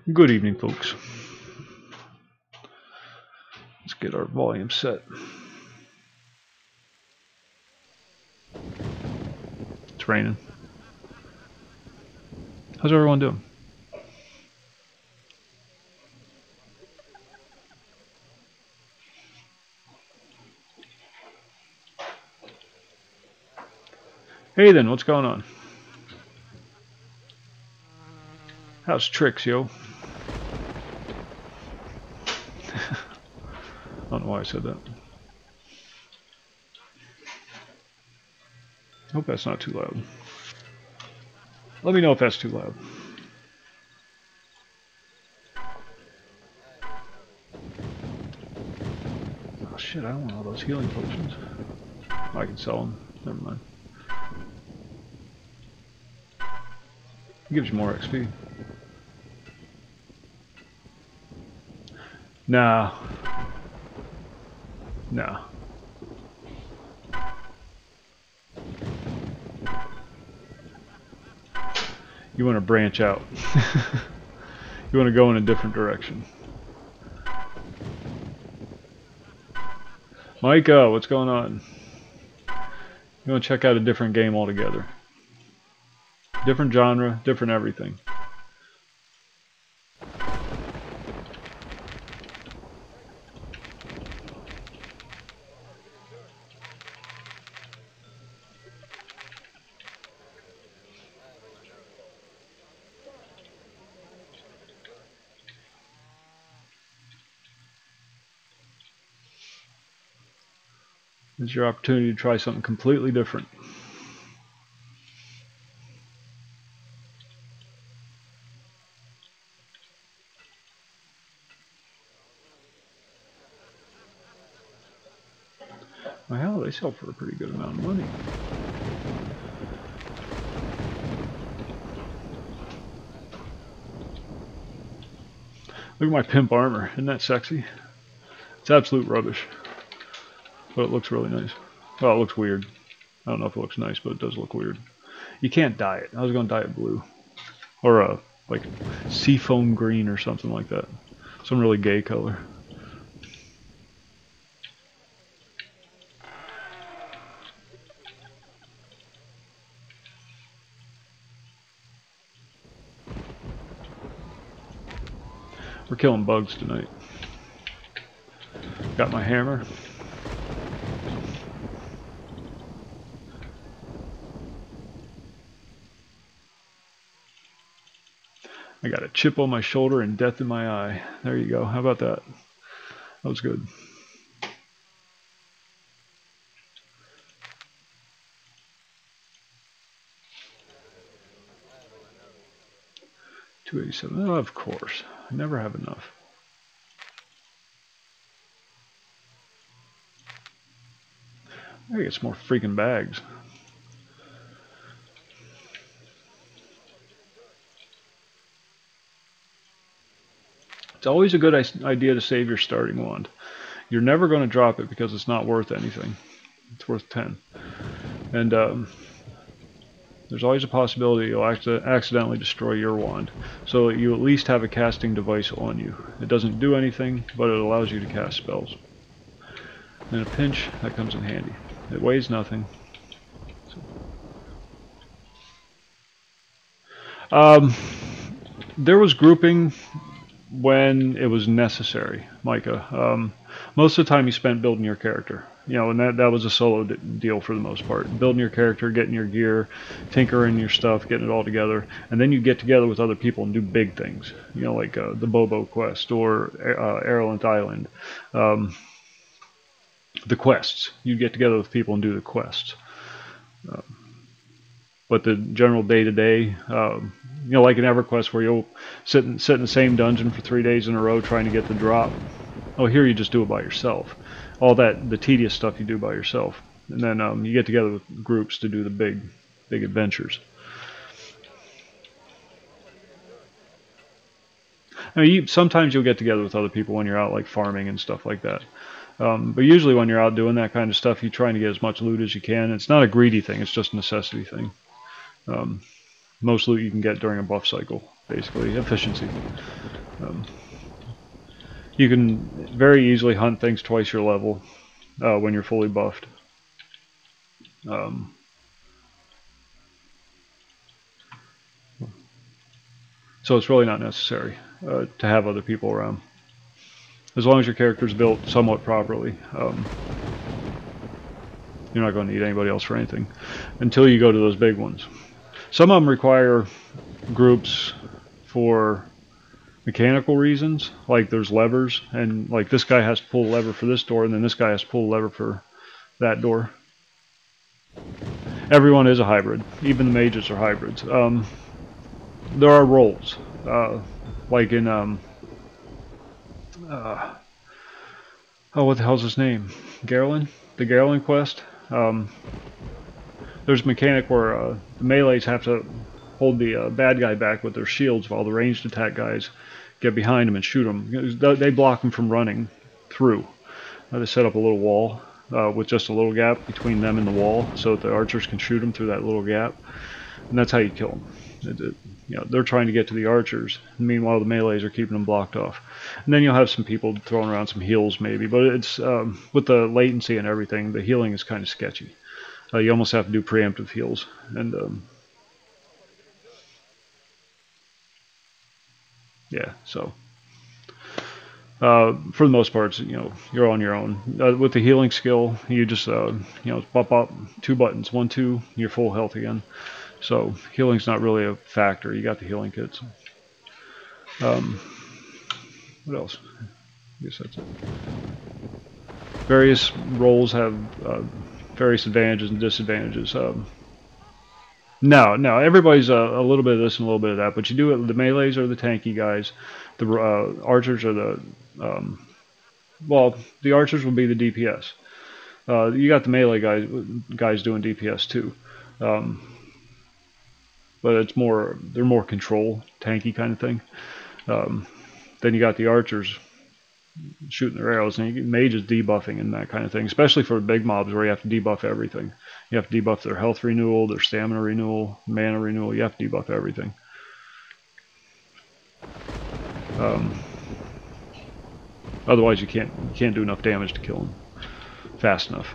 Good evening, folks. Let's get our volume set. It's raining. How's everyone doing? Hey then, what's going on? How's tricks, yo? I don't know why I said that. Hope that's not too loud. Let me know if that's too loud. Oh shit, I don't want all those healing potions. I can sell them. Never mind. It gives you more XP. Nah. Nah. You want to branch out. You want to go in a different direction. Micah, what's going on? You want to check out a different game altogether. Different genre, different everything. It's your opportunity to try something completely different. Well, hell, they sell for a pretty good amount of money. Look at my pimp armor. Isn't that sexy? It's absolute rubbish. But it looks really nice. Well, it looks weird. I don't know if it looks nice, but it does look weird. You can't dye it. I was going to dye it blue. Or like seafoam green or something like that. Some really gay color. We're killing bugs tonight. Got my hammer. I got a chip on my shoulder and death in my eye. There you go. How about that? That was good. $287. Oh, of course. I never have enough. I gotta get some more freaking bags. It's always a good idea to save your starting wand. You're never going to drop it because it's not worth anything. It's worth 10. And there's always a possibility you'll accidentally destroy your wand. So you at least have a casting device on you. It doesn't do anything, but it allows you to cast spells. In a pinch, that comes in handy. It weighs nothing. There was grouping when it was necessary, Micah. Most of the time you spent building your character. You know, and that was a solo deal for the most part. Building your character, getting your gear, tinkering your stuff, getting it all together. And then you get together with other people and do big things. You know, like the Bobo quest or Erlant Island. The quests. You get together with people and do the quests. But the general day-to-day, you know, like an EverQuest where you'll sit in the same dungeon for 3 days in a row trying to get the drop. Oh, here you just do it by yourself. All the tedious stuff you do by yourself. And then you get together with groups to do the big adventures. I mean, sometimes you'll get together with other people when you're out like farming and stuff like that. But usually when you're out doing that kind of stuff, you're trying to get as much loot as you can. It's not a greedy thing, it's just a necessity thing. Most loot you can get during a buff cycle. basically efficiency. You can very easily hunt things twice your level when you're fully buffed. So it's really not necessary to have other people around. As long as your character's built somewhat properly, you're not going to need anybody else for anything until you go to those big ones. Some of them require groups for mechanical reasons, like there's levers, and like this guy has to pull a lever for this door, and then this guy has to pull a lever for that door. Everyone is a hybrid. Even the mages are hybrids. There are roles, like in oh, what the hell's his name? Garland? The Garland quest. There's a mechanic where the melees have to hold the bad guy back with their shields while the ranged attack guys get behind him and shoot him. They block him from running through. They set up a little wall with just a little gap between them and the wall so that the archers can shoot them through that little gap. And that's how you kill them. You know, they're trying to get to the archers. Meanwhile, the melees are keeping them blocked off. And then you'll have some people throwing around some heals maybe. But it's with the latency and everything, the healing is kind of sketchy. You almost have to do preemptive heals. And yeah, so for the most part, you know, you're on your own. With the healing skill, you just you know, pop up 2 buttons, 1, 2, you're full health again. So healing's not really a factor. You got the healing kits. What else? I guess that's it. Various roles have various advantages and disadvantages. No, everybody's a little bit of this and a little bit of that, but you do it. The melees are the tanky guys. The archers are the well, the archers will be the DPS. You got the melee guys doing DPS too, but it's more, they're more control tanky kind of thing. Then you got the archers shooting their arrows, and you get mages debuffing and that kind of thing, especially for big mobs where you have to debuff everything. You have to debuff their health renewal, their stamina renewal, mana renewal. You have to debuff everything. Otherwise you can't do enough damage to kill them fast enough.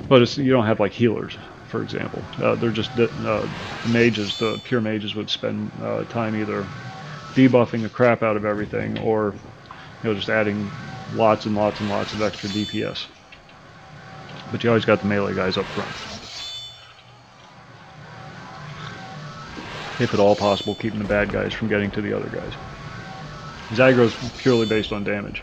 But you don't have like healers, for example. They're just mages. The pure mages would spend time either debuffing the crap out of everything, or just adding lots and lots and lots of extra DPS. But you always got the melee guys up front. If at all possible, keeping the bad guys from getting to the other guys. His aggro is purely based on damage.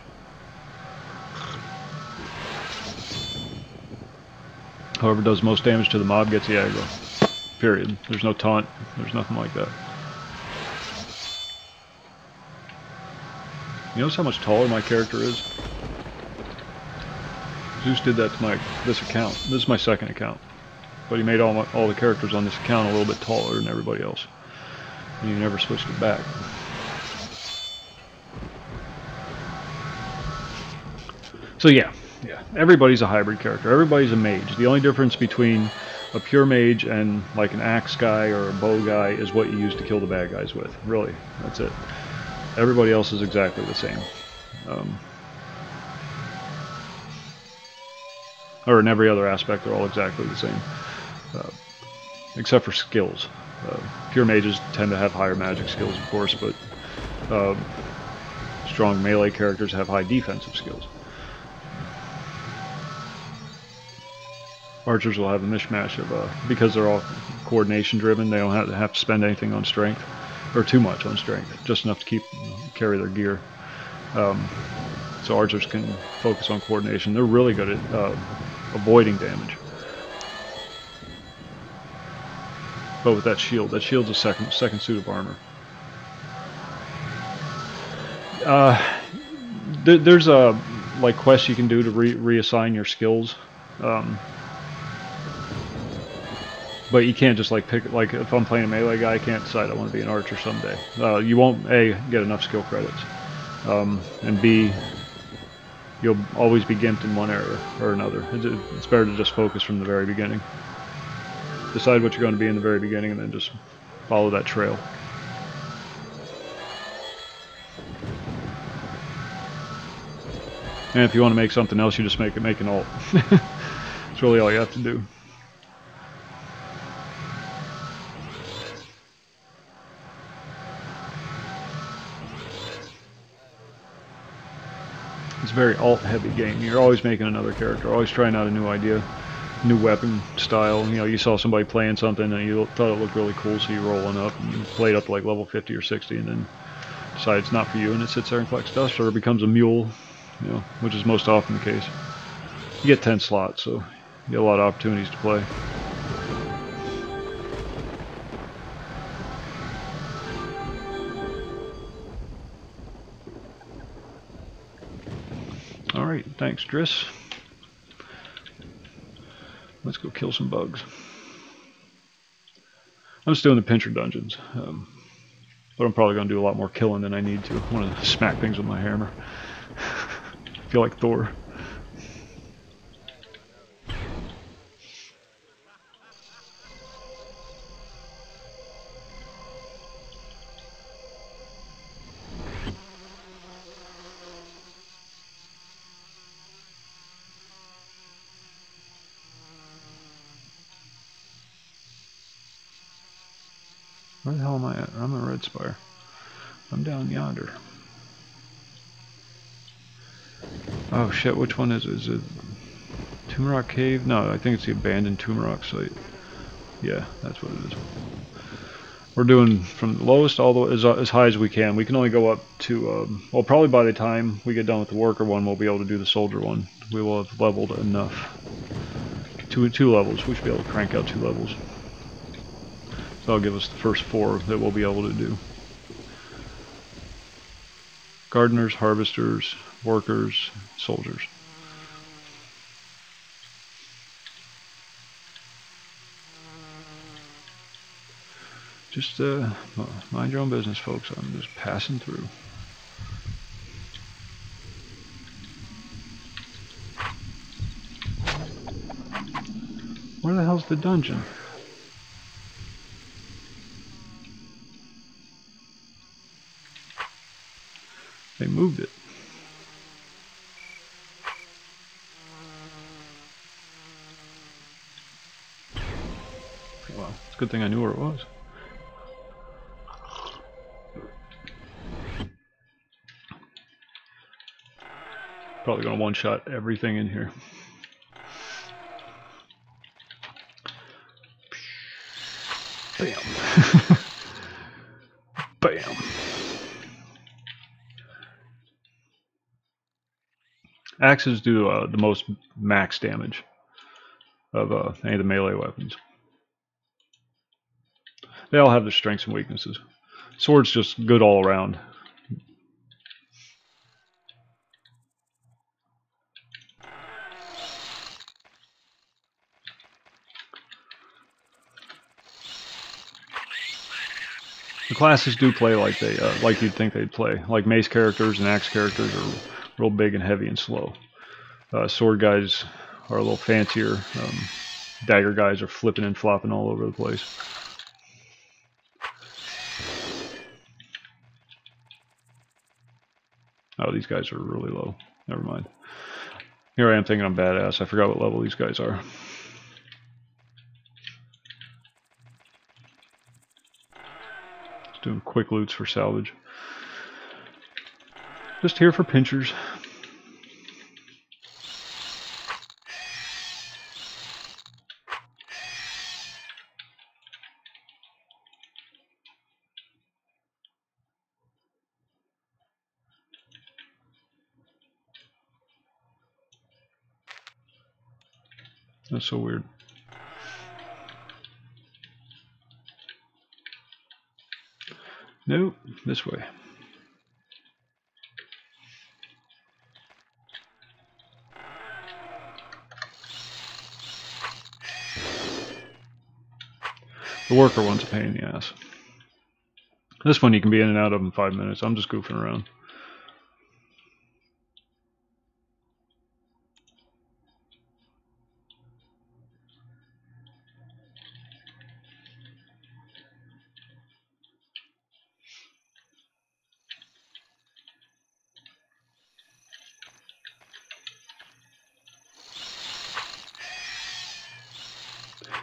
Whoever does most damage to the mob gets the aggro. Period. There's no taunt. There's nothing like that. You notice how much taller my character is? Zeus did that to this account. This is my second account. But he made all the characters on this account a little bit taller than everybody else. And he never switched it back. So yeah, everybody's a hybrid character. Everybody's a mage. The only difference between a pure mage and like an axe guy or a bow guy is what you use to kill the bad guys with. Really, that's it. Everybody else is exactly the same. Or in every other aspect, they're all exactly the same. Except for skills. Pure mages tend to have higher magic skills, of course, but strong melee characters have high defensive skills. Archers will have a mishmash of, because they're all coordination driven, they don't have to spend anything on strength, or too much on strength, just enough to carry their gear. So archers can focus on coordination. They're really good at avoiding damage. But with that shield's a second suit of armor. There's like quests you can do to reassign your skills. But you can't just like pick, like if I'm playing a melee guy, I can't decide I want to be an archer someday. You won't get enough skill credits. and B, you'll always be gimped in one area or another. It's better to just focus from the very beginning. Decide what you're going to be in the very beginning, and then just follow that trail. And if you want to make something else, you just make an alt. That's really all you have to do. It's a very alt-heavy game. You're always making another character, always trying out a new idea, new weapon style. You know, you saw somebody playing something and you thought it looked really cool, so you roll one up and you play it up to like level 50 or 60, and then decide it's not for you, and it sits there and collects dust, or it becomes a mule, you know, which is most often the case. You get 10 slots, so you get a lot of opportunities to play. Alright, thanks Driss. Let's go kill some bugs. I'm just doing the Pincer dungeons, but I'm probably going to do a lot more killing than I need to. I want to smack things with my hammer. I feel like Thor. Where the hell am I at? I'm at Red Spire. I'm down yonder. Oh shit, which one is it? Is it Tumrock Cave? No, I think it's the abandoned Tumrock site. Yeah, that's what it is. We're doing from the lowest all the way as high as we can. We can only go up to, well, probably by the time we get done with the worker one, we'll be able to do the soldier one. We will have leveled enough. Two levels. We should be able to crank out 2 levels. So that'll give us the first 4 that we'll be able to do. Gardeners, harvesters, workers, soldiers. Just mind your own business, folks. I'm just passing through. Where the hell's the dungeon? They moved it. Well, it's a good thing I knew where it was. Probably gonna one-shot everything in here. Bam. Bam. Axes do the most max damage of any of the melee weapons. They all have their strengths and weaknesses. Sword's just good all around. The classes do play like they like you'd think they'd play. Like mace characters and axe characters are real big and heavy and slow. Sword guys are a little fancier. Dagger guys are flipping and flopping all over the place. Oh, these guys are really low. Never mind. Here I am thinking I'm badass. I forgot what level these guys are. Just doing quick loots for salvage. Just here for pinchers. That's so weird. Nope, this way. The worker one's a pain in the ass. This one you can be in and out of in 5 minutes. I'm just goofing around.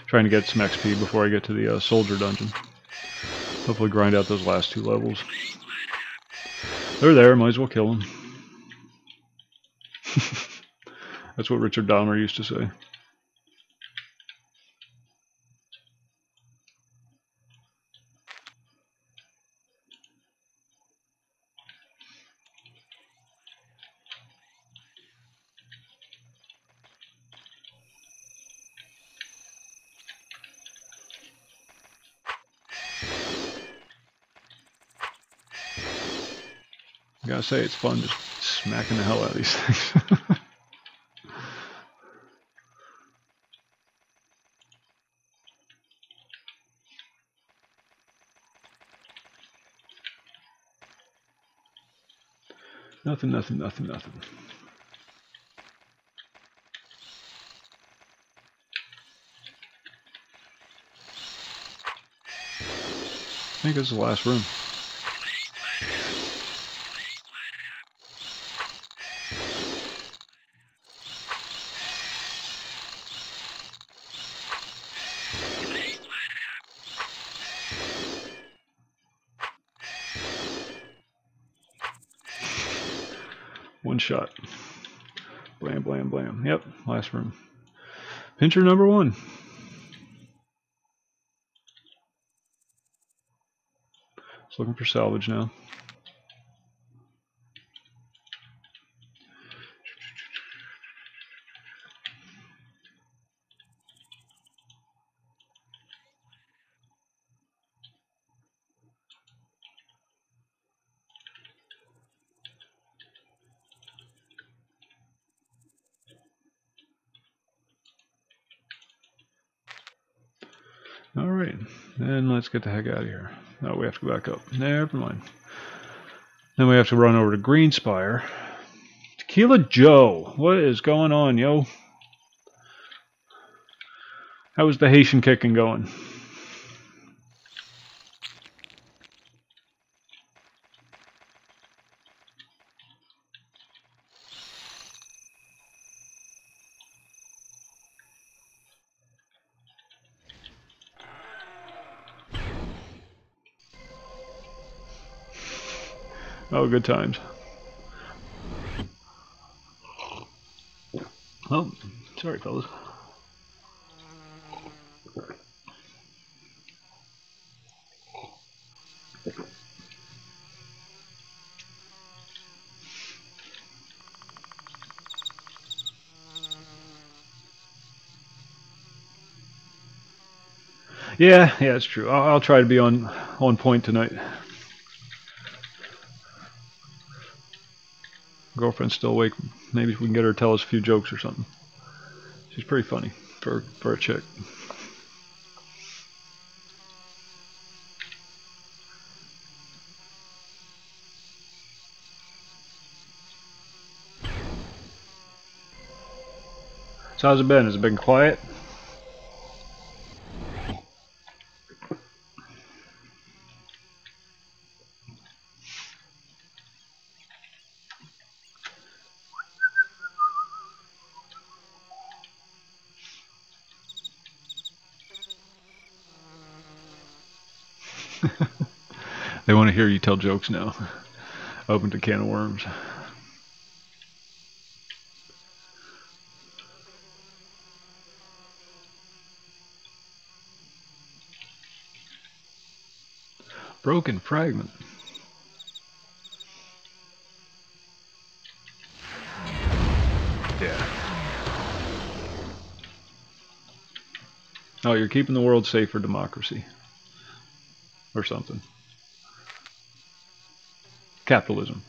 Trying to get some XP before I get to the soldier dungeon. Hopefully grind out those last 2 levels. They're there, might as well kill them. That's what Richard Dahmer used to say. I gotta say, it's fun just smacking the hell out of these things. Nothing. I think this is the last room. One shot. Blam, blam, blam. Yep, last room. Pincer number 1. Just looking for salvage now. Alright, then let's get the heck out of here. Oh, we have to go back up. Never mind. Then we have to run over to Greenspire. Tequila Joe, what is going on, yo? How was the Haitian kicking going? Oh, good times. Oh, sorry, fellas. Yeah, it's true. I'll try to be on point tonight. Girlfriend's still awake. Maybe we can get her to tell us a few jokes or something. She's pretty funny for a chick. So how's it been? Has it been quiet? They want to hear you tell jokes now. Opened a can of worms. Broken fragment. Yeah. Oh, you're keeping the world safe for democracy. Or something. Capitalism.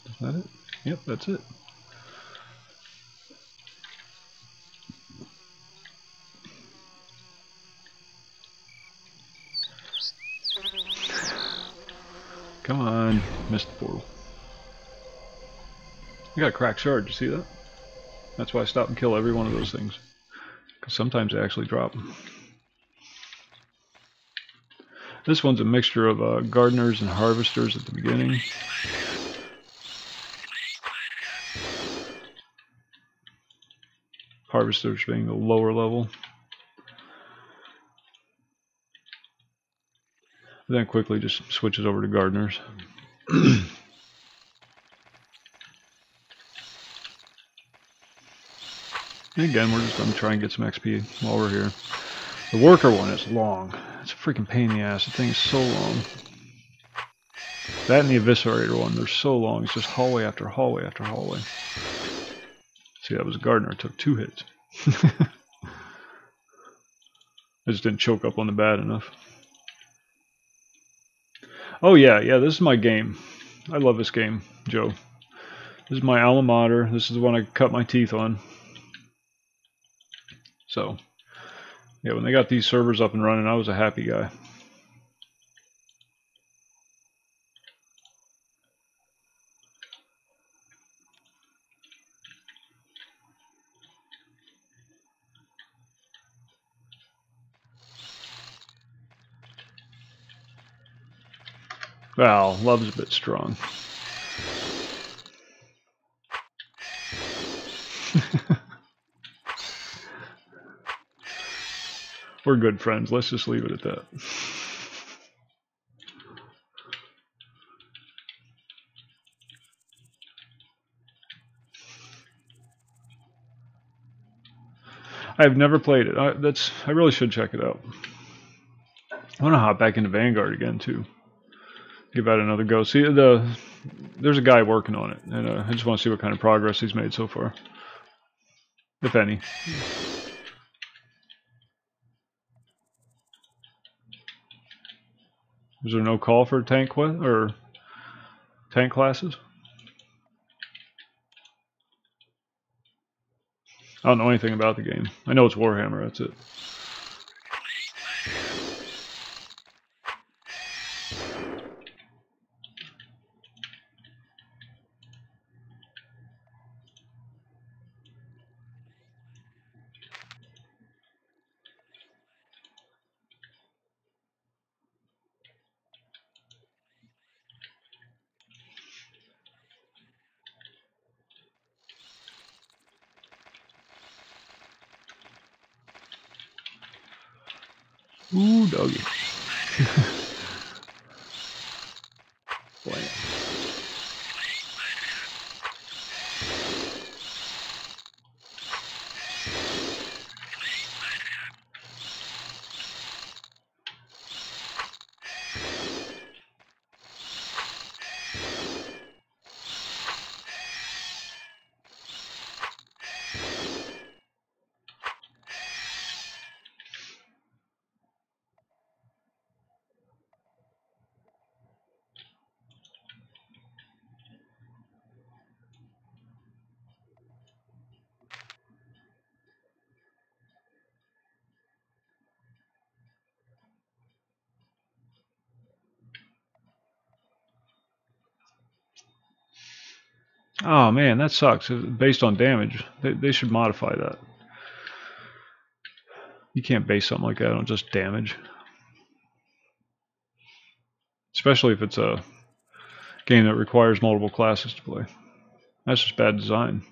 Is that it? Yep, that's it. Come on, missed the portal. I got a cracked shard, you see that? That's why I stop and kill every one of those things. Because sometimes they actually drop. This one's a mixture of gardeners and harvesters at the beginning. Harvesters being the lower level. Then quickly just switches over to gardeners. And again, we're just going to try and get some XP while we're here. The worker one is long. It's a freaking pain in the ass. The thing is so long. That and the eviscerator one, they're so long. It's just hallway after hallway after hallway. See, that was a gardener. It took 2 hits. I just didn't choke up on the bat enough. Oh yeah, this is my game. I love this game, Joe. This is my alma mater. This is the one I cut my teeth on. So, yeah, when they got these servers up and running, I was a happy guy. Well, love's a bit strong. We're good friends. Let's just leave it at that. I've never played it. I really should check it out. I want to hop back into Vanguard again too. Give that another go. See, there's a guy working on it, and I just want to see what kind of progress he's made so far, if any. Is there no call for tank classes? I don't know anything about the game. I know it's Warhammer. That's it. Ooh, doggy. Boy. Oh man, that sucks. Based on damage, they should modify that. You can't base something like that on just damage. Especially if it's a game that requires multiple classes to play. That's just bad design.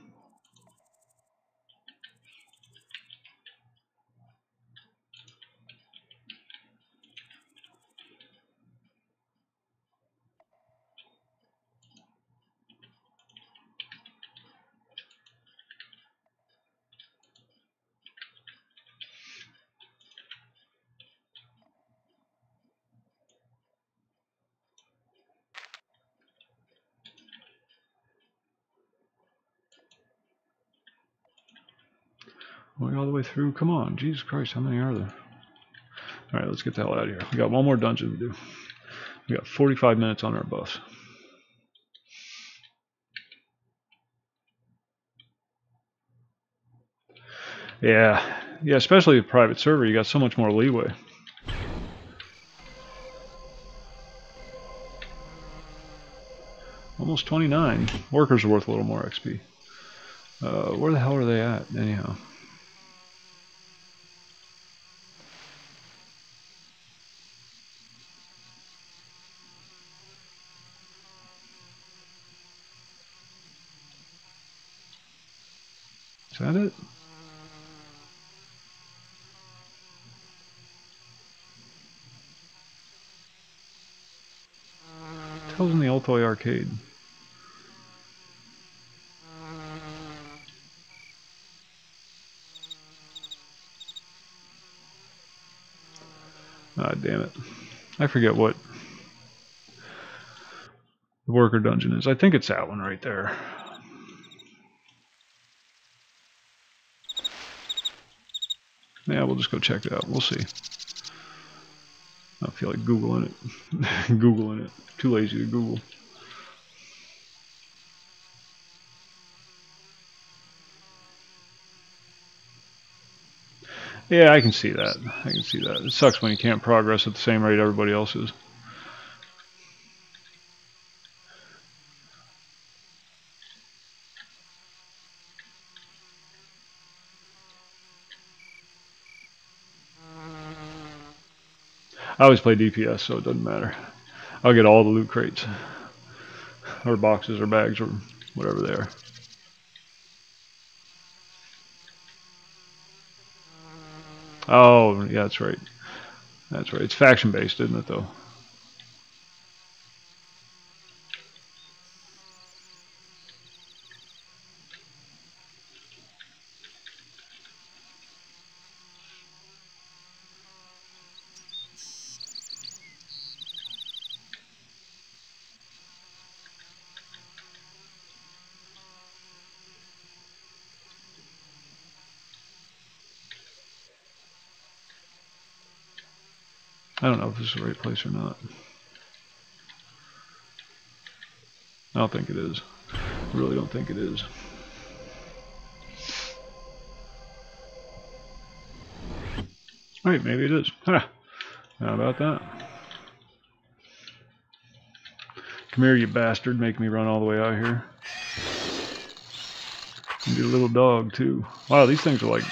Going all the way through. Come on, Jesus Christ, how many are there? All right, let's get the hell out of here. We got one more dungeon to do. We got 45 minutes on our buffs. Yeah, especially with private server, you got so much more leeway. Almost 29. Workers are worth a little more XP. Where the hell are they at, anyhow? Is that it? hell's in the Altoy arcade? Ah, damn it. I forget what the worker dungeon is. I think it's that one right there. Yeah, we'll just go check it out. We'll see. I don't feel like Googling it. Googling it. Too lazy to Google. Yeah, I can see that. I can see that. It sucks when you can't progress at the same rate everybody else is. I always play DPS, so it doesn't matter. I'll get all the loot crates. Or boxes or bags or whatever they are. Oh, yeah, that's right. That's right. It's faction based, isn't it, though? I don't know if this is the right place or not. I don't think it is. I really don't think it is. Alright, maybe it is. Huh. How about that? Come here, you bastard. Make me run all the way out here. And be a little dog, too. Wow, these things are like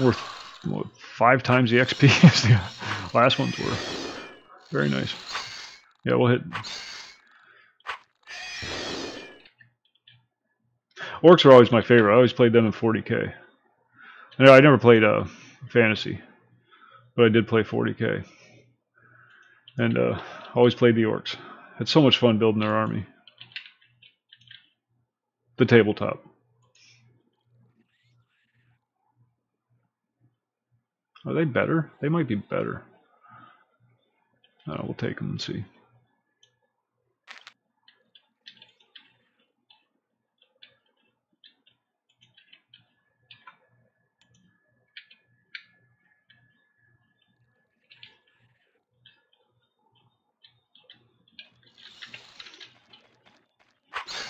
worth what, 5 times the XP as the last ones were. Very nice. Yeah, we'll hit. Orcs are always my favorite. I always played them in 40k. I never played fantasy, but I did play 40k. And always played the orcs. Had so much fun building their army. The tabletop. Are they better? They might be better. We'll take them and see.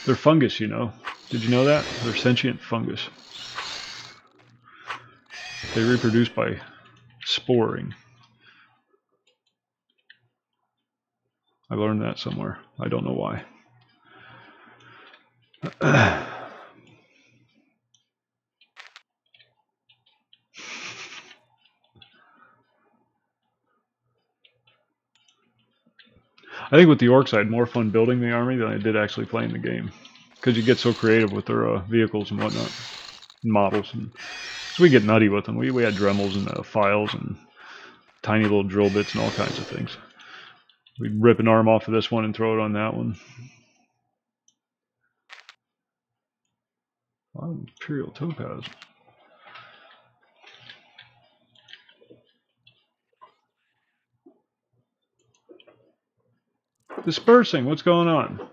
They're fungus, you know. Did you know that? They're sentient fungus. They reproduce by sporing. I learned that somewhere. I don't know why. I think with the orcs I had more fun building the army than I did actually playing the game. Because you get so creative with their vehicles and whatnot. And models. And so we get nutty with them. We had Dremels and files and tiny little drill bits and all kinds of things. We'd rip an arm off of this one and throw it on that one. Wow, Imperial Topaz. Dispersing, what's going on?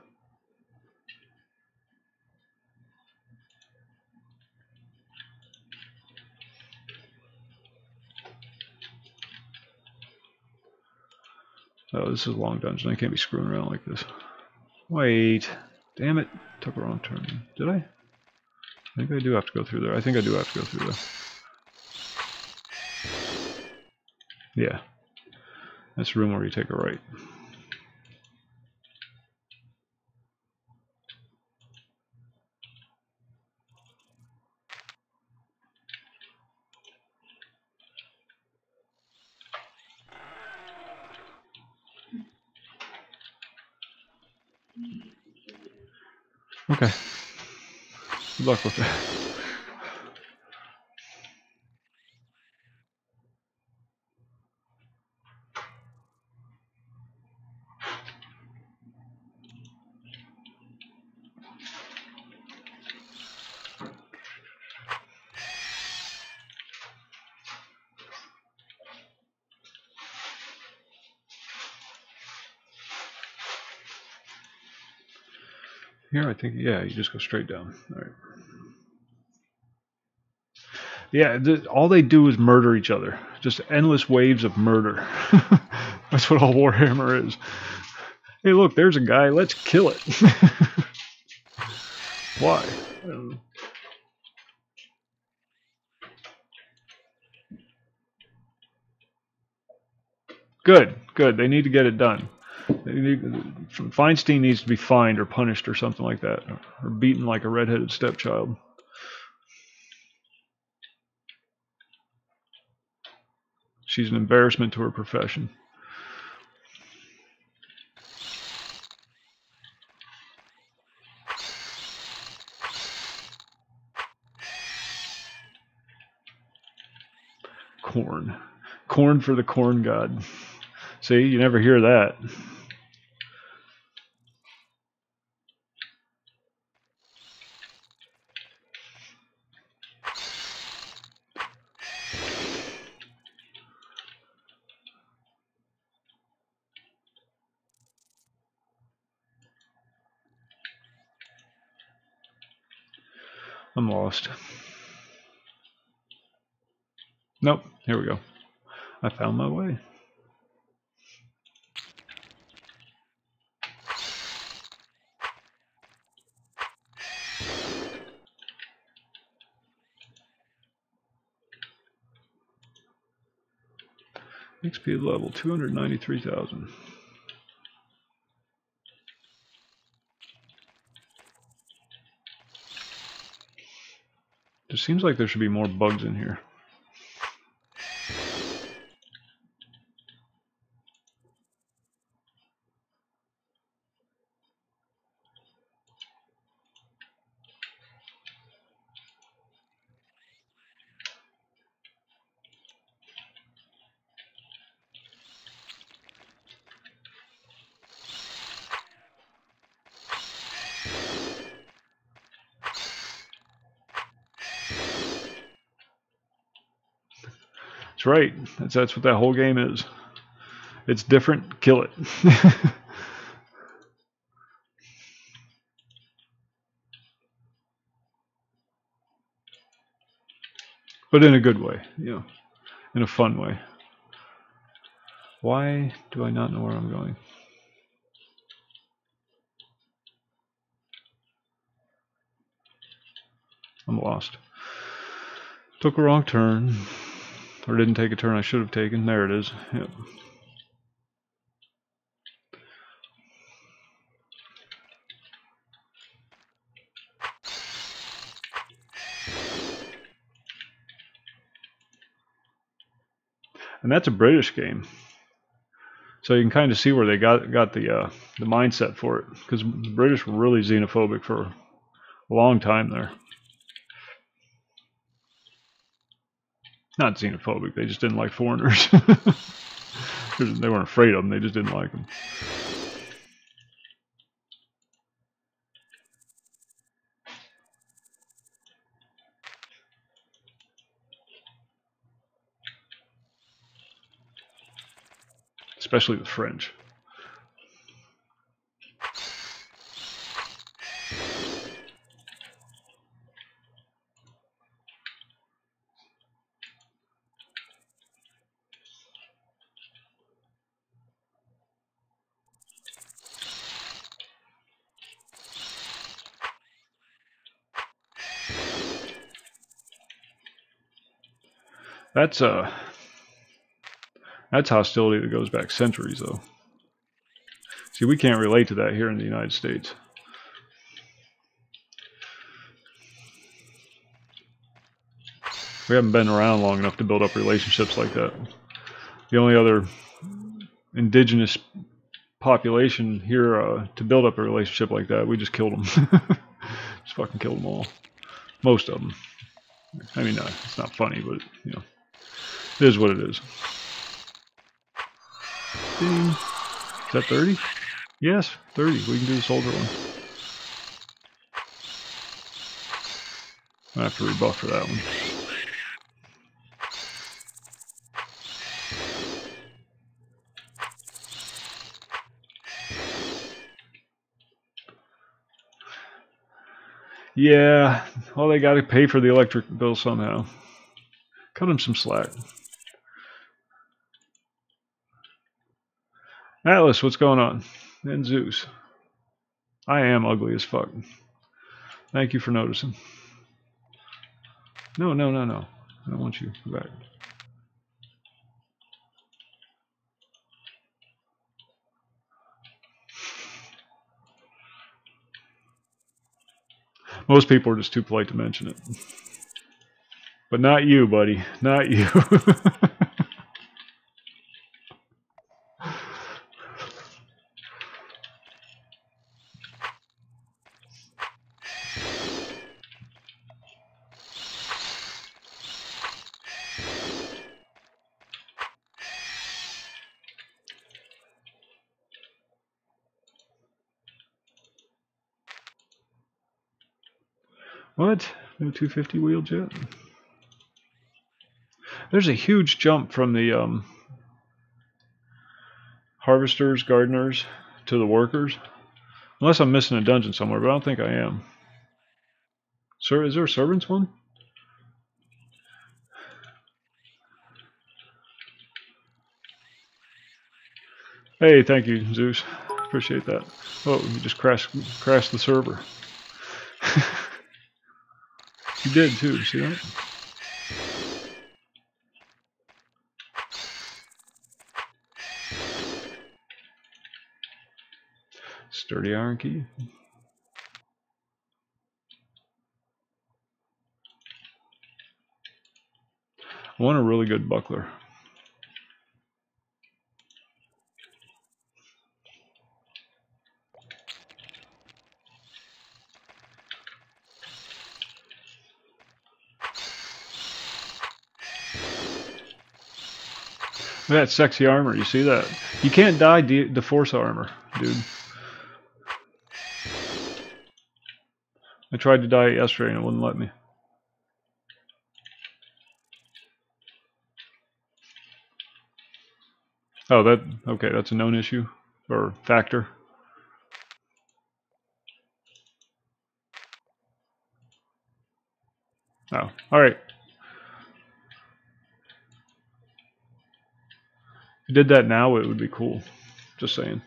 Oh, this is a long dungeon. I can't be screwing around like this. Wait. Damn it. Took a wrong turn. Did I? I think I do have to go through there. I think I do have to go through there. Yeah. That's the room where you take a right. Okay. Good luck with that. Here, I think, yeah, you just go straight down. All right. Yeah, all they do is murder each other. Just endless waves of murder. That's what all Warhammer is. Hey, look, there's a guy. Let's kill it. Why? I don't know. Good, good. They need to get it done. Feinstein needs to be fined or punished or something like that, or beaten like a redheaded stepchild. She's an embarrassment to her profession. Corn. Corn for the corn god. See, you never hear that. I'm lost. Nope, here we go. I found my way. XP level 293,000. It seems like there should be more bugs in here. That's right. That's what that whole game is. It's different. Kill it. But in a good way, you know, in a fun way. Why do I not know where I'm going? I'm lost. Took a wrong turn. Or didn't take a turn I should have taken. There it is. Yep. And that's a British game. So you can kind of see where they got the mindset for it. Because the British were really xenophobic for a long time there. Not xenophobic, they just didn't like foreigners. They weren't afraid of them, they just didn't like them. Especially the French. That's hostility that goes back centuries, though. See, we can't relate to that here in the United States. We haven't been around long enough to build up relationships like that. The only other indigenous population here to build up a relationship like that, we just killed them. Just fucking killed them all. Most of them. I mean, it's not funny, but, you know, it is what it is. Ding. Is that 30? Yes, 30. We can do the soldier one. I have to rebuff for that one. Yeah, well, they got to pay for the electric bill somehow. Cut them some slack. Atlas, what's going on? And Zeus. I am ugly as fuck. Thank you for noticing. No, no, no, no. I don't want you. Go back. Most people are just too polite to mention it. But not you, buddy. Not you. What? No 250 wheeled yet? There's a huge jump from the harvesters, gardeners, to the workers. Unless I'm missing a dungeon somewhere, but I don't think I am. Sir, is there a servants one? Hey, thank you, Zeus. Appreciate that. Oh, you just crashed the server. You did too, see that? Sturdy iron key. I want a really good buckler. That sexy armor, you see that? You can't dye the force armor, dude. I tried to dye it yesterday and it wouldn't let me. Oh, okay, that's a known issue or factor. Oh, all right. If you did that now, it would be cool. Just saying.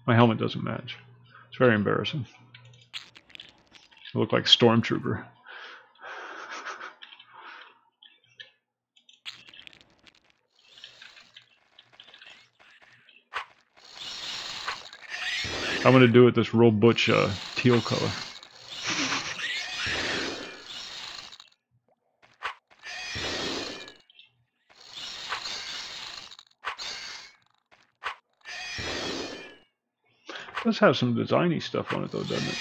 My helmet doesn't match. It's very embarrassing. I look like Stormtrooper. I'm gonna do it this real butch teal color. It does have some designy stuff on it though, doesn't it?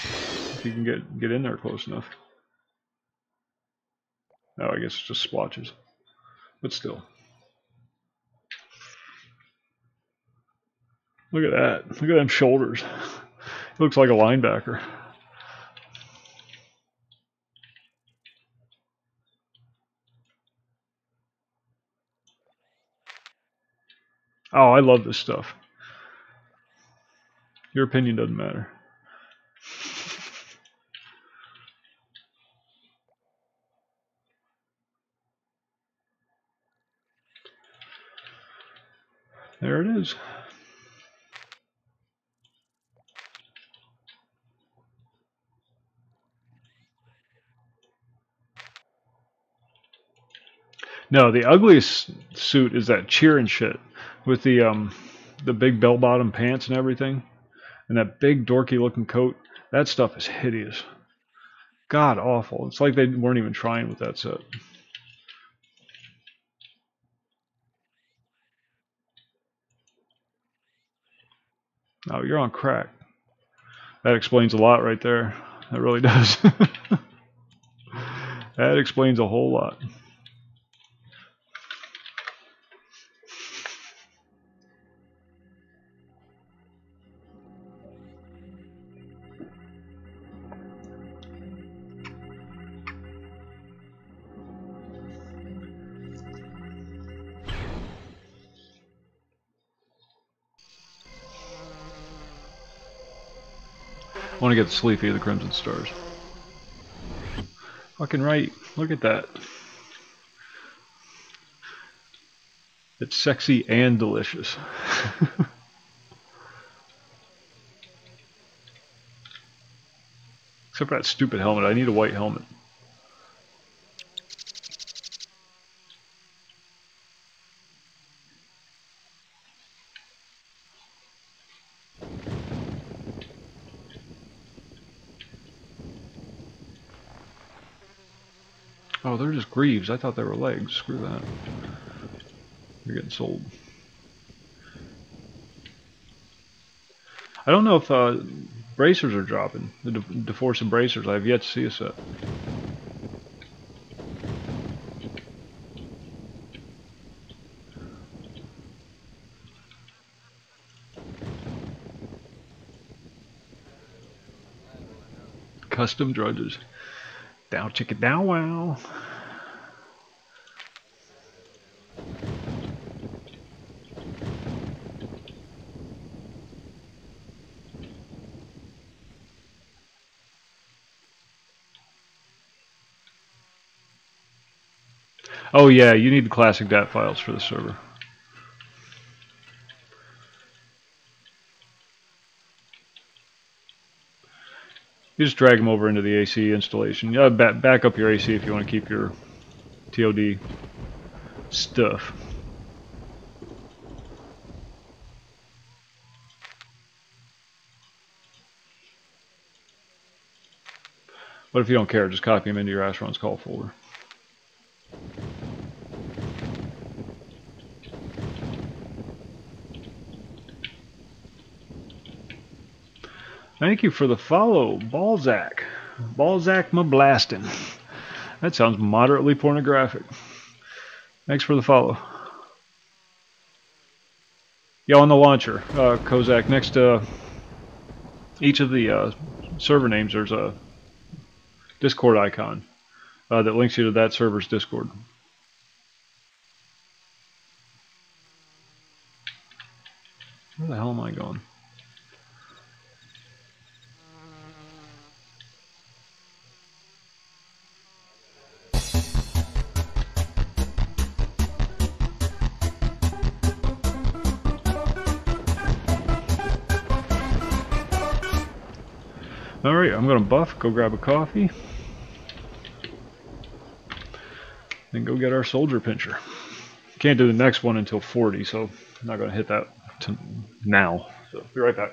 If you can get in there close enough. Oh, I guess it's just splotches. But still. Look at that. Look at them shoulders. He looks like a linebacker. Oh, I love this stuff. Your opinion doesn't matter. There it is. No, the ugliest suit is that cheering shit with the big bell-bottom pants and everything, and that big dorky looking coat. That stuff is hideous. God awful. It's like they weren't even trying with that set. Oh, you're on crack. That explains a lot right there. That really does. That explains a whole lot. I want to get the Sleepy of the Crimson Stars. Fucking right. Look at that. It's sexy and delicious. Except for that stupid helmet. I need a white helmet. Oh, they're just greaves. I thought they were legs. Screw that. They're getting sold. I don't know if bracers are dropping. The DeForce and bracers. I have yet to see a set. Custom drudges. Down chicken down wow. Oh yeah, you need the classic DAT files for the server. You just drag them over into the AC installation. Back up your AC if you want to keep your TOD stuff. But if you don't care, just copy them into your Asheron's Call folder. Thank you for the follow, Balzac. Balzac ma blastin'. That sounds moderately pornographic. Thanks for the follow. Yeah, on the launcher, Kozak, next to each of the server names, there's a Discord icon that links you to that server's Discord. Where the hell am I going? Alright, I'm going to buff, go grab a coffee, and go get our soldier pincher. Can't do the next one until 40, so I'm not going to hit that now. So, be right back.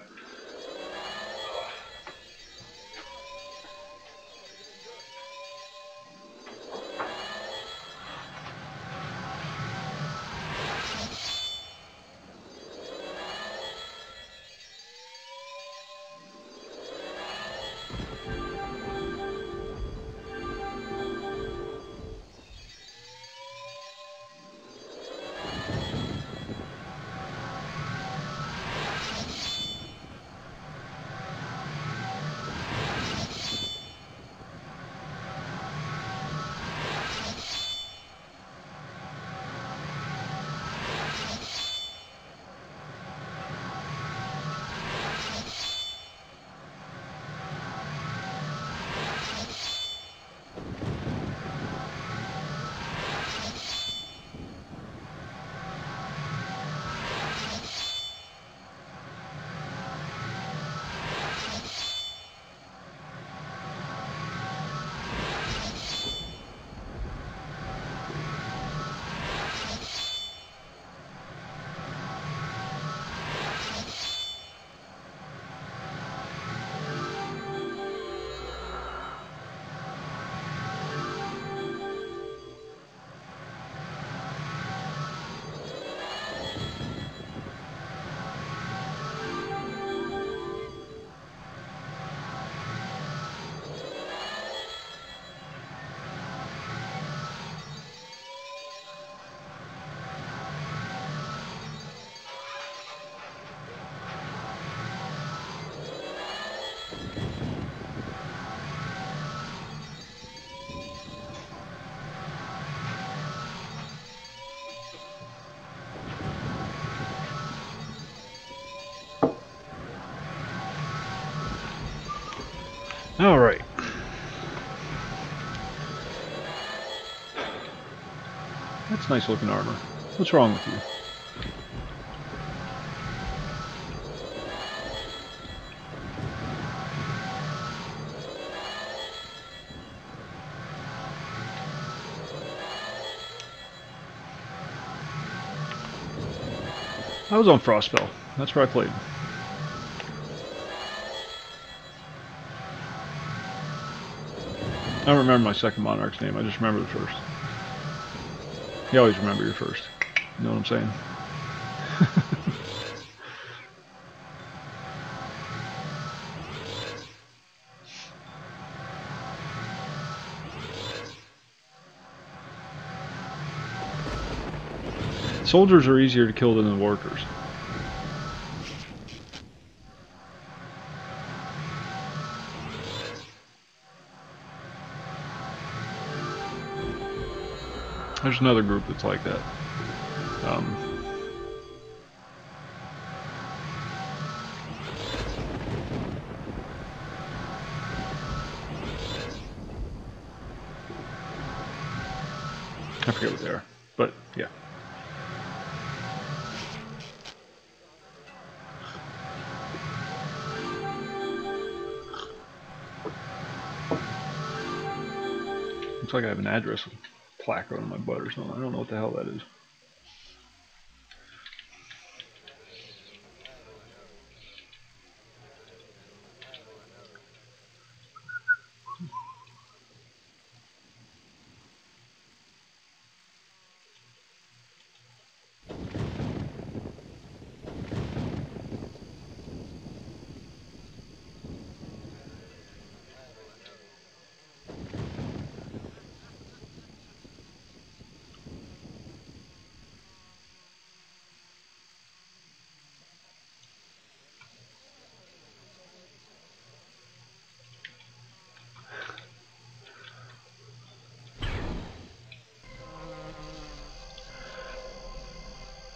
All right. That's nice looking armor. What's wrong with you? I was on Frostspell. That's where I played. I don't remember my second monarch's name. I just remember the first. You always remember your first. You know what I'm saying? Soldiers are easier to kill than the workers. There's another group that's like that. I forget what they are, but yeah. Looks like I have an address plaque on my butt or something. I don't know what the hell that is.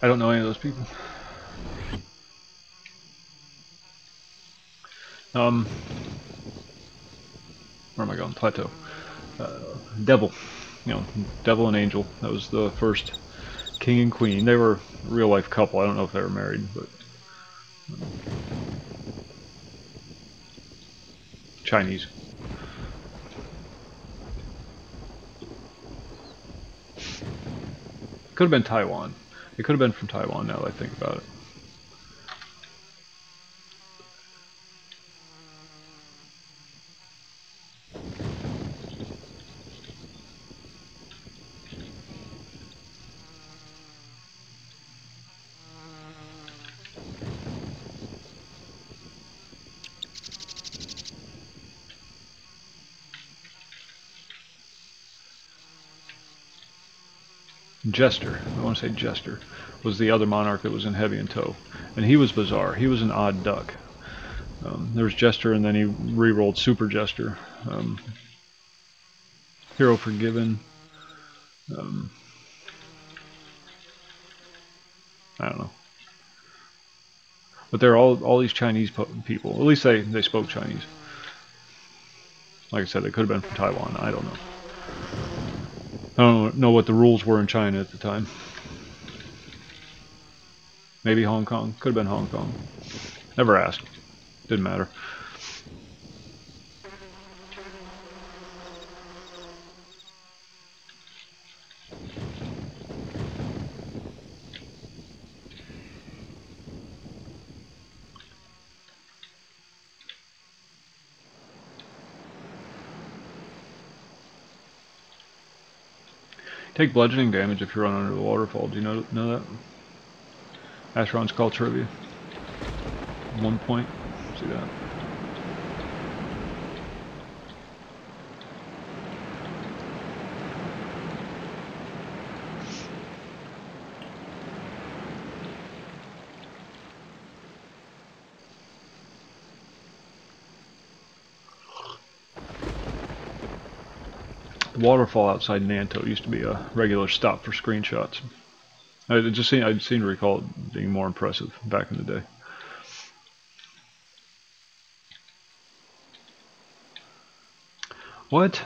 I don't know any of those people. Where am I going? Plateau. Devil. You know, Devil and Angel. That was the first king and queen. They were a real life couple. I don't know if they were married, but Chinese. Could have been Taiwan. It could have been from Taiwan now that I think about it. Jester, I want to say Jester, was the other monarch that was in heavy in tow. And he was bizarre. He was an odd duck. There was Jester, and then he re-rolled Super Jester. Hero Forgiven. I don't know. But they're all these Chinese people. At least they spoke Chinese. Like I said, they could have been from Taiwan. I don't know. I don't know what the rules were in China at the time. Maybe Hong Kong. Could have been Hong Kong. Never asked. Didn't matter. Take bludgeoning damage if you run under the waterfall. Do you know that? Asheron's Call Trivia. 1 point. See that? The waterfall outside Nanto used to be a regular stop for screenshots. I'd seem to recall it being more impressive back in the day. What?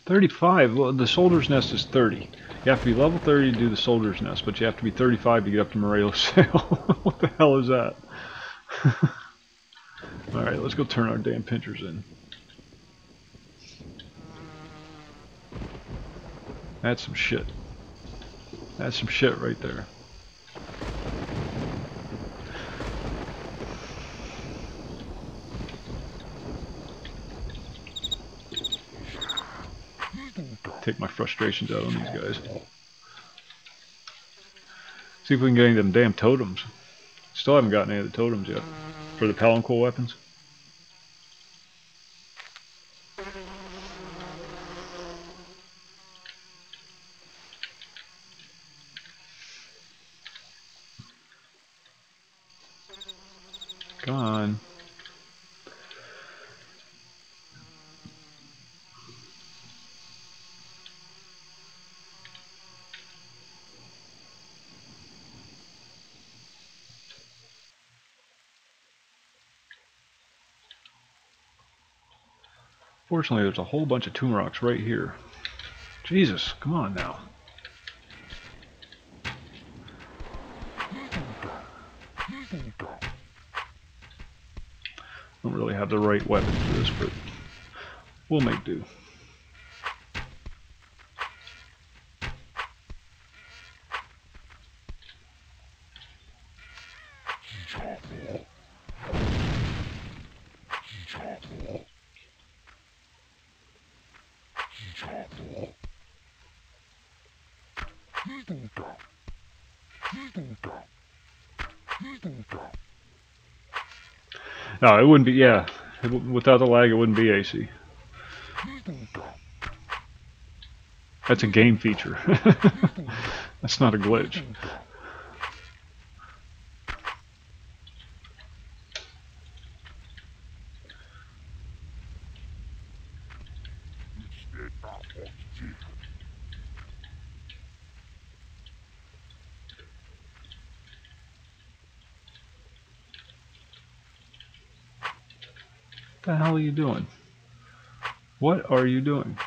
35? Well, the soldier's nest is 30. You have to be level 30 to do the soldier's nest, but you have to be 35 to get up to Morelos Sail. What the hell is that? Alright, let's go turn our damn Pincers in. That's some shit. That's some shit right there. Take my frustrations out on these guys. See if we can get any of them damn totems. Still haven't gotten any of the totems yet. For the Palanquil weapons. Come on. Fortunately, there's a whole bunch of tomb rocks right here. Jesus, come on now. Don't really have the right weapon for this, but we'll make do. No, it wouldn't be, yeah. Without the lag, it wouldn't be AC. That's a game feature. That's not a glitch. What the hell are you doing? What are you doing?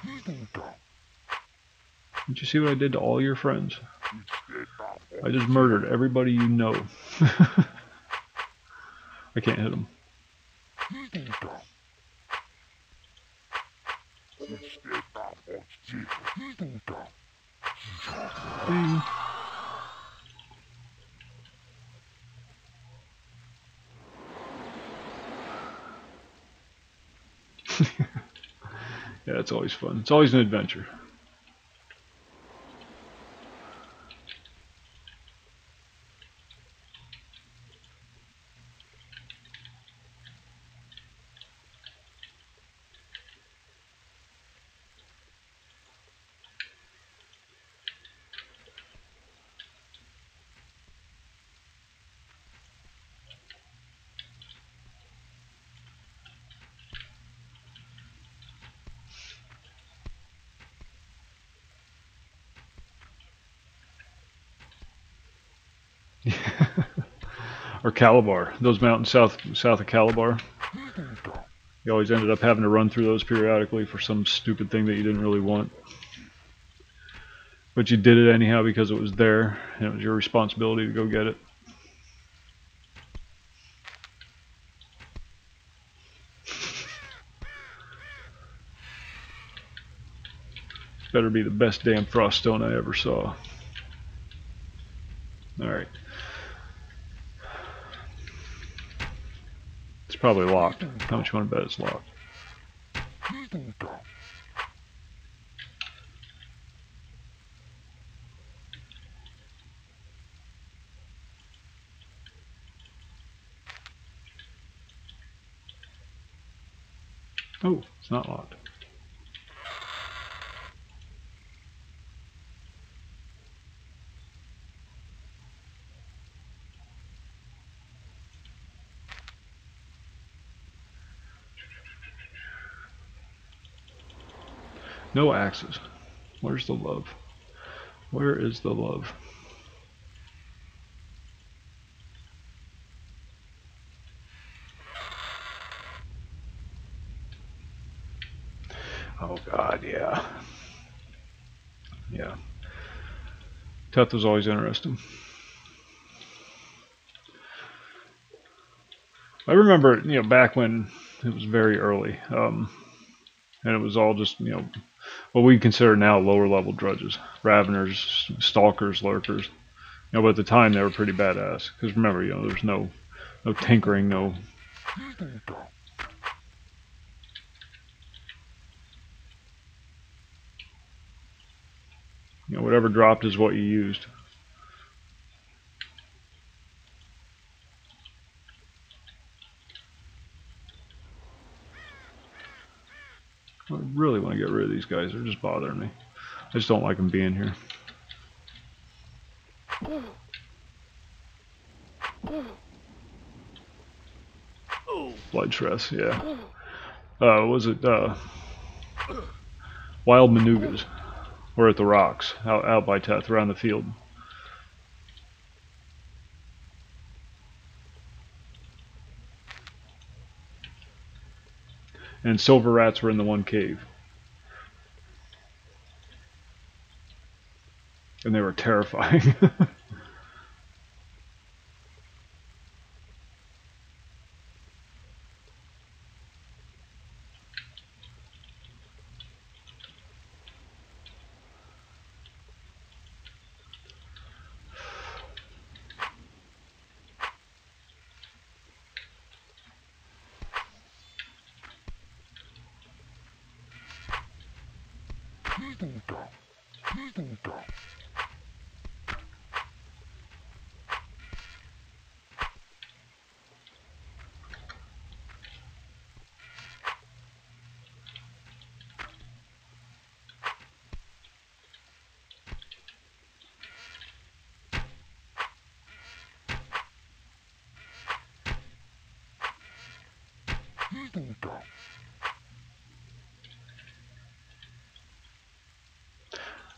Did you see what I did to all your friends? I just murdered everybody you know. I can't hit them. Ding. Yeah, it's always fun. It's always an adventure. Or Calabar. Those mountains south of Calabar. You always ended up having to run through those periodically for some stupid thing that you didn't really want. But you did it anyhow because it was there, and it was your responsibility to go get it. Better be the best damn frost stone I ever saw. Alright. It's probably locked. How much you want to bet it's locked? Oh, it's not locked. No axes. Where's the love? Where is the love? Oh God, yeah. Yeah. Teth was always interesting. I remember, you know, back when it was very early, and it was all just, you know, what we consider now lower level drudges, raveners, stalkers, lurkers. You know, but at the time they were pretty badass. Because remember, you know, there's no tinkering, no. You know, whatever dropped is what you used. I really want to get rid of these guys. They're just bothering me. I just don't like them being here. Blood stress, yeah. Was it Wild Manugas? We're at the rocks, out by Teth, around the field. And silver rats were in the one cave. And they were terrifying.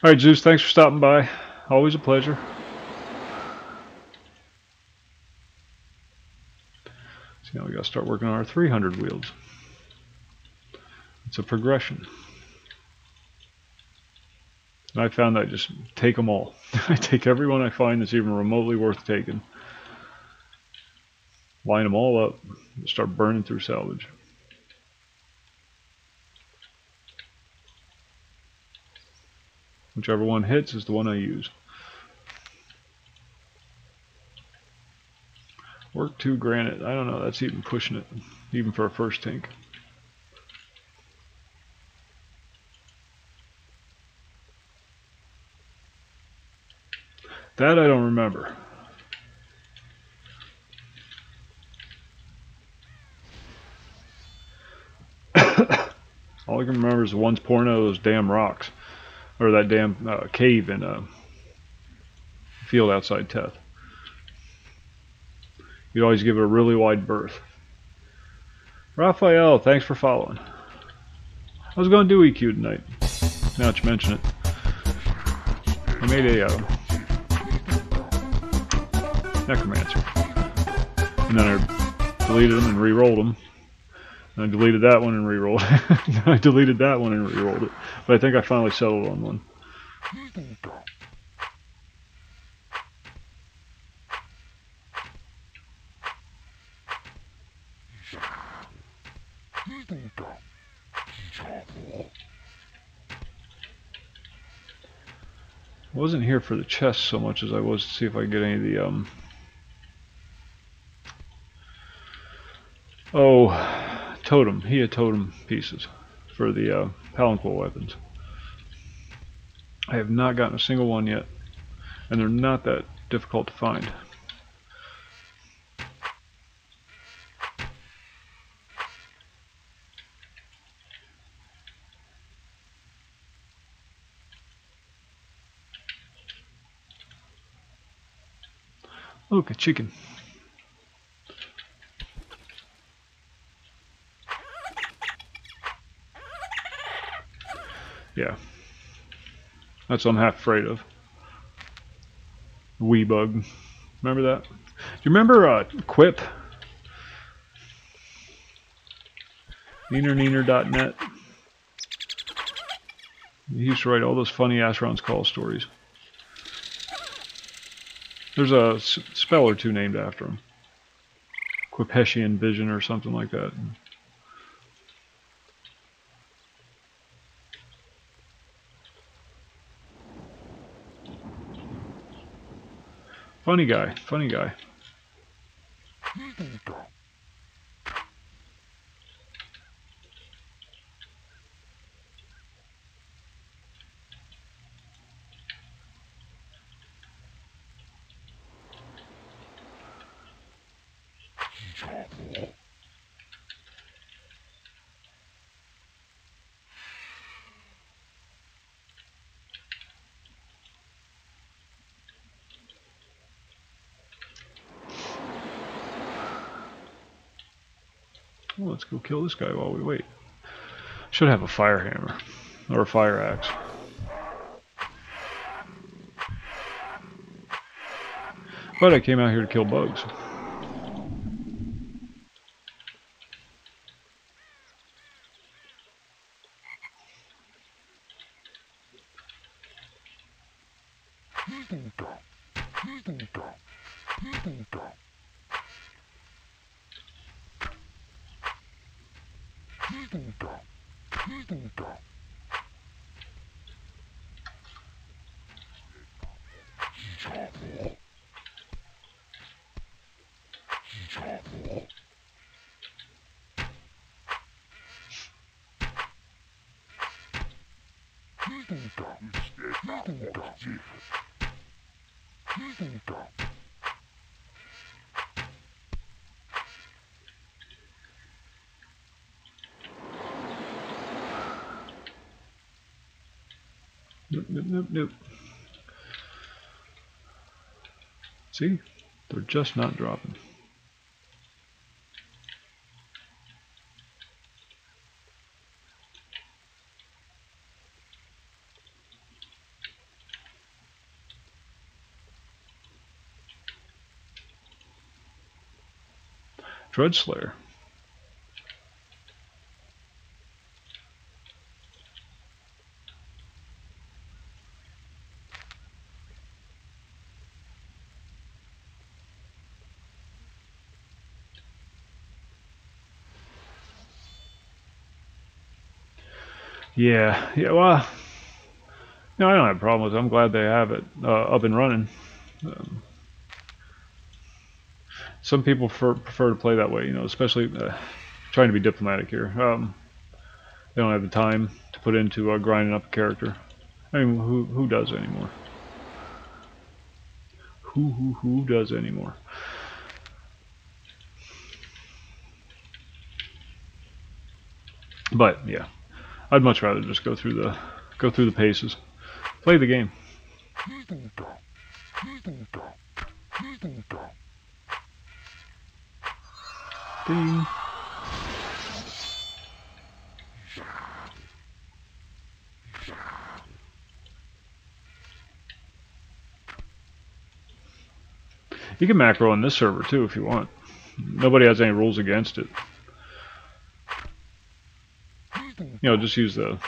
Alright, Zeus, thanks for stopping by. Always a pleasure. So now we gotta start working on our 300 wheels. It's a progression. And I found that I just take them all. I take everyone I find that's even remotely worth taking. Line them all up, start burning through salvage. Whichever one hits is the one I use. Work 2 granite. I don't know, that's even pushing it, even for a first tank. That I don't remember. All I can remember is the ones pouring out of those damn rocks. Or that damn cave in a field outside Teth. You'd always give it a really wide berth. Raphael, thanks for following. I was going to do EQ tonight. Now that you mention it. I made a necromancer. And then I deleted them and re-rolled them. And I deleted that one and re-rolled it. I deleted that one and re-rolled it. But I think I finally settled on one. I wasn't here for the chest so much as I was to see if I could get any of the totem. He had totem pieces for the palanquin weapons. I have not gotten a single one yet, and they're not that difficult to find. Look, a chicken. Yeah. That's what I'm half afraid of. Wee bug. Remember that? Do you remember Quip? Neener.net. He used to write all those funny Asheron's Call stories. There's a spell or two named after him. Quipeshian Vision or something like that. Funny guy, funny guy. Well, let's go kill this guy while we wait. Should have a fire hammer or a fire axe. But I came out here to kill bugs. Nope, nope, nope, nope. See? They're just not dropping. Dreadslayer. Yeah, well, no, I don't have a problem with it. I'm glad they have it up and running. Some people prefer to play that way, you know, especially trying to be diplomatic here. They don't have the time to put into grinding up a character. I mean, who does anymore? Who does anymore? But yeah, I'd much rather just go through the paces, play the game. Ding. You can macro on this server too if you want. Nobody has any rules against it. You know, just use the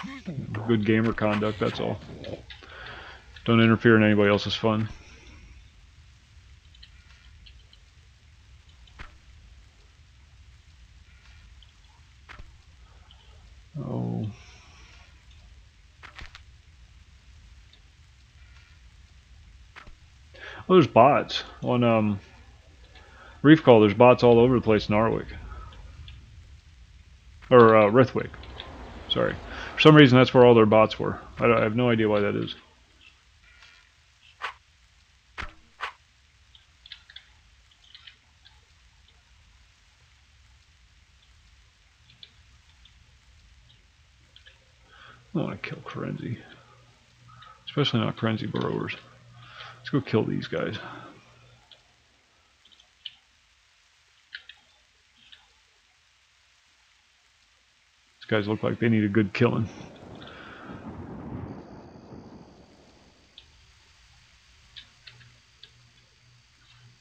good gamer conduct, that's all. Don't interfere in anybody else's fun. Oh. Well, there's bots on Reef Call. There's bots all over the place in Arwick. Or Rithwick. Sorry. For some reason, that's where all their bots were. I have no idea why that is. I don't want to kill Krenzi. Especially not Krenzi burrowers. Let's go kill these guys. These guys look like they need a good killing.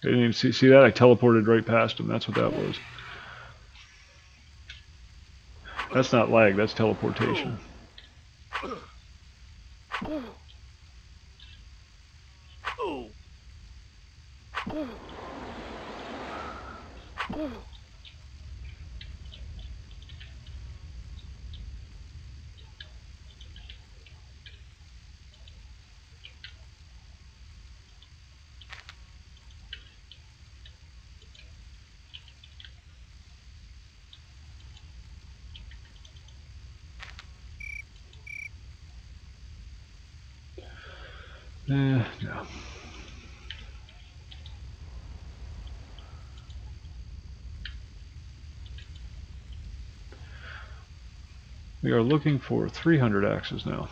They didn't even see that? I teleported right past them. That's what that was. That's not lag, that's teleportation. No. We are looking for 300 axes now.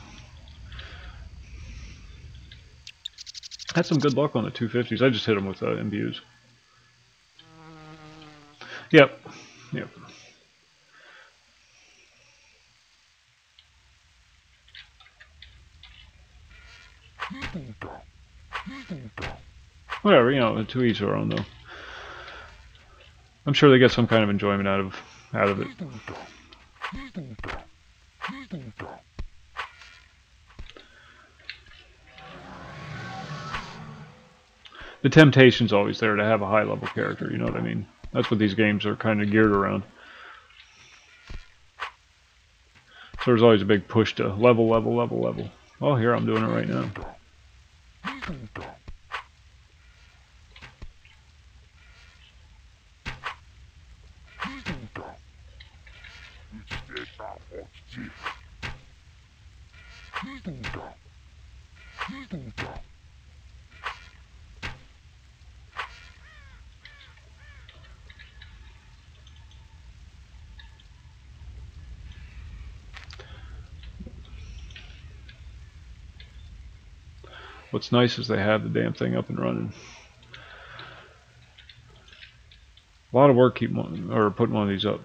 Had some good luck on the 250s. I just hit them with imbues. Yep. Yep. Whatever, you know, to each their own though. I'm sure they get some kind of enjoyment out of it. The temptation's always there to have a high level character, you know what I mean? That's what these games are kind of geared around. So there's always a big push to level. Oh, here I'm doing it right now. What's nice is they have the damn thing up and running. A lot of work putting one of these up.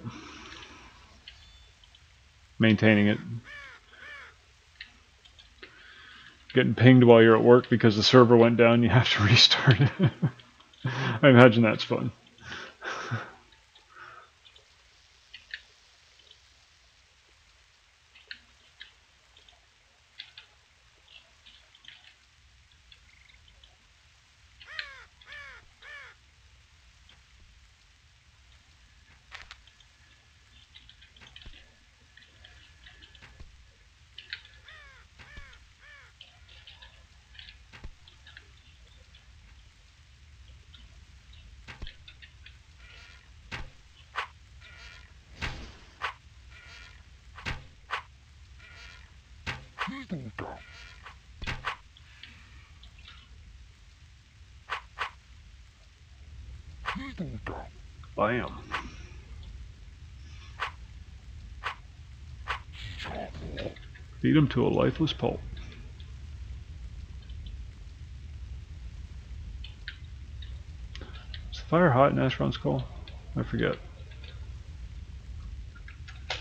Maintaining it. Getting pinged while you're at work because the server went down, you have to restart it. I imagine that's fun. Bam. Beat him to a lifeless pulp. Is the fire hot in Ashron's Call? I forget. I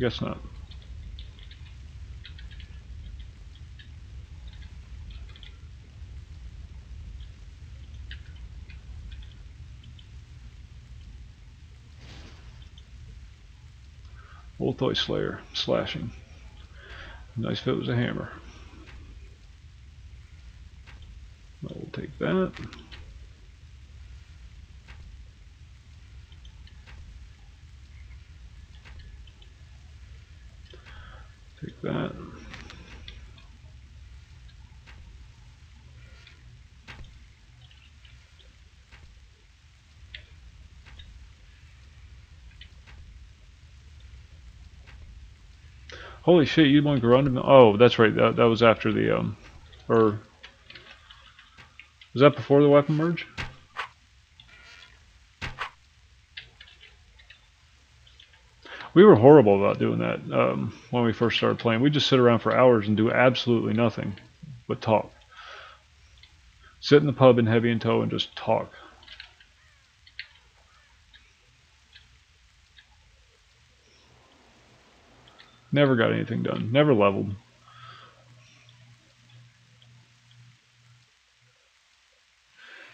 guess not. Ulthoi Slayer, slashing. Nice if it was a hammer. We'll take that. Take that. Holy shit, you want to run him? Oh, that's right. That was after the, or was that before the weapon merge? We were horrible about doing that when we first started playing. We'd just sit around for hours and do absolutely nothing but talk. Sit in the pub in heavy in tow and just talk. Never got anything done. Never leveled.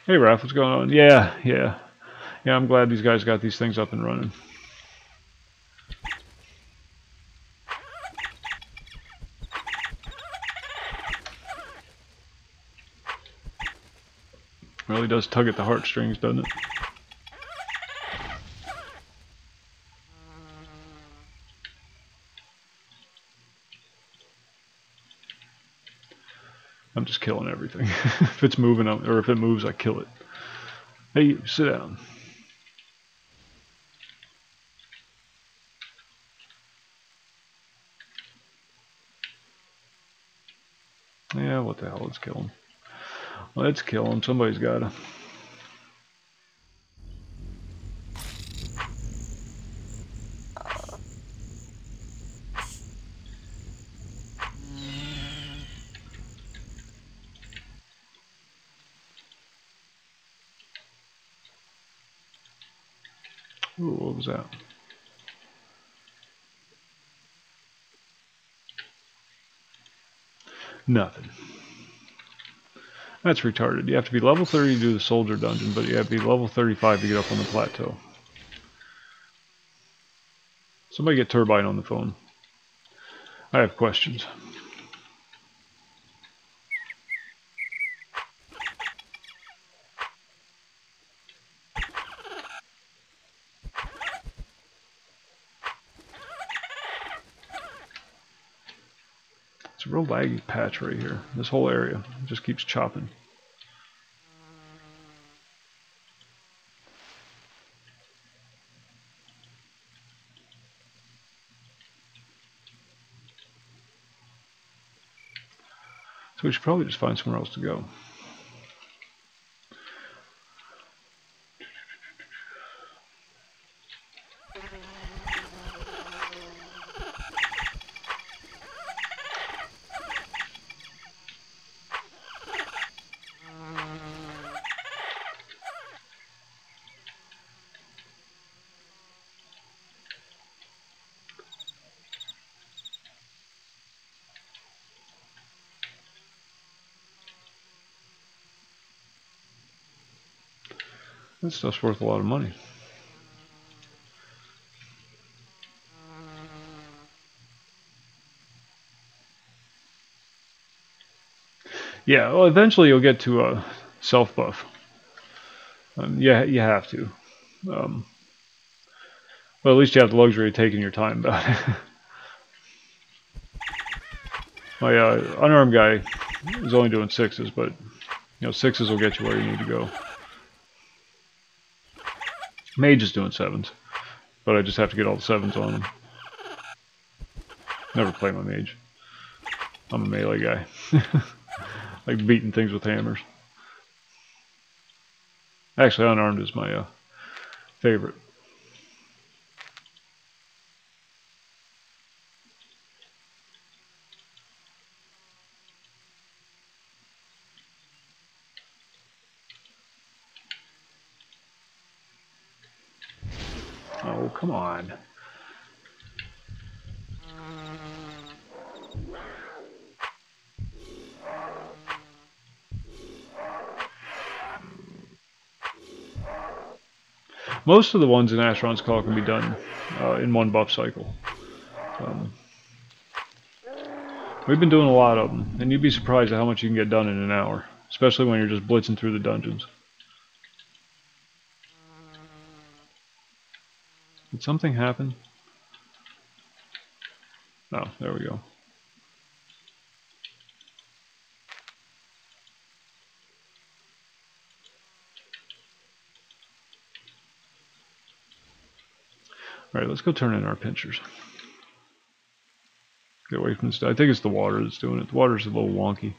Hey Raph, what's going on? Yeah, I'm glad these guys got these things up and running. Really does tug at the heartstrings, doesn't it? I'm just killing everything. If it's moving, or if it moves, I kill it. Hey, sit down. Yeah, what the hell? Let's kill him. Let's kill him. Somebody's gotta. Ooh, what was that? Nothing. That's retarded. You have to be level 30 to do the soldier dungeon, but you have to be level 35 to get up on the plateau. Somebody get Turbine on the phone. I have questions. It's a real laggy patch right here. This whole area just keeps chopping. So we should probably just find somewhere else to go. This stuff's worth a lot of money. Yeah, well, eventually you'll get to a self-buff. Yeah, you have to. Well, at least you have the luxury of taking your time about it. My unarmed guy is only doing 6s, but you know 6s will get you where you need to go. Mage is doing 7s, but I just have to get all the 7s on him. Never play my mage. I'm a melee guy. Like beating things with hammers. Actually, unarmed is my favorite. Oh, come on. Most of the ones in Asheron's Call can be done in one buff cycle. We've been doing a lot of them, and you'd be surprised at how much you can get done in an hour, especially when you're just blitzing through the dungeons. Did something happen? Oh, there we go. Alright, let's go turn in our pincers. Get away from this. I think it's the water that's doing it. The water's a little wonky.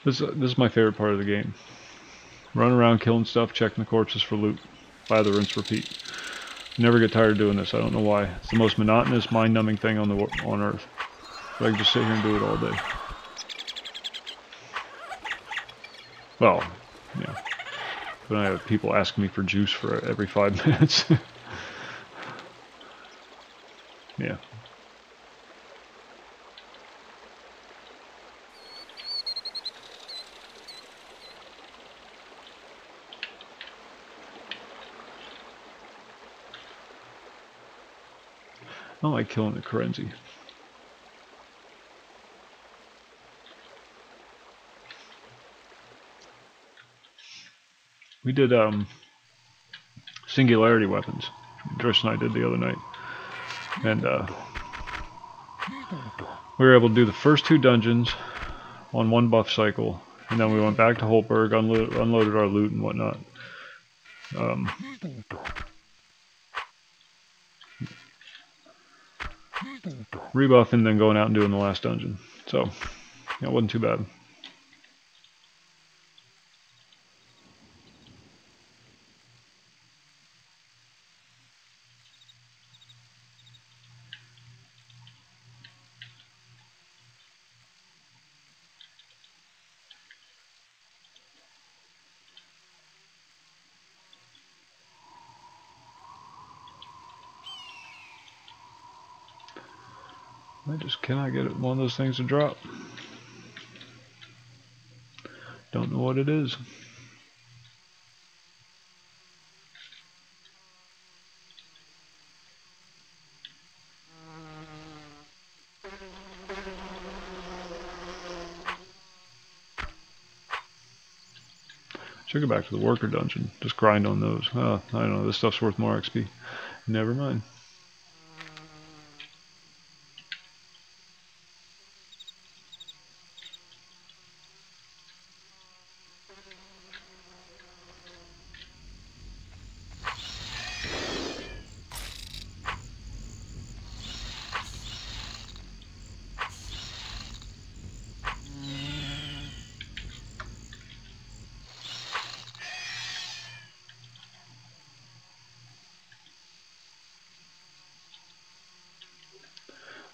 This is my favorite part of the game. Run around killing stuff, checking the corpses for loot. Lather, rinse, repeat. Never get tired of doing this. I don't know why. It's the most monotonous, mind-numbing thing on Earth. But I can just sit here and do it all day. Well, yeah. But I have people asking me for juice for every 5 minutes. Yeah. I don't like killing the Karenzi. We did singularity weapons. Drish and I did the other night. And we were able to do the first 2 dungeons on 1 buff cycle. And then we went back to Holtberg, unloaded our loot and whatnot. Rebuff and then going out and doing the last dungeon. So, yeah, it wasn't too bad. I just cannot get one of those things to drop. Don't know what it is. Should go back to the worker dungeon. Just grind on those. I don't know, this stuff's worth more XP. Never mind.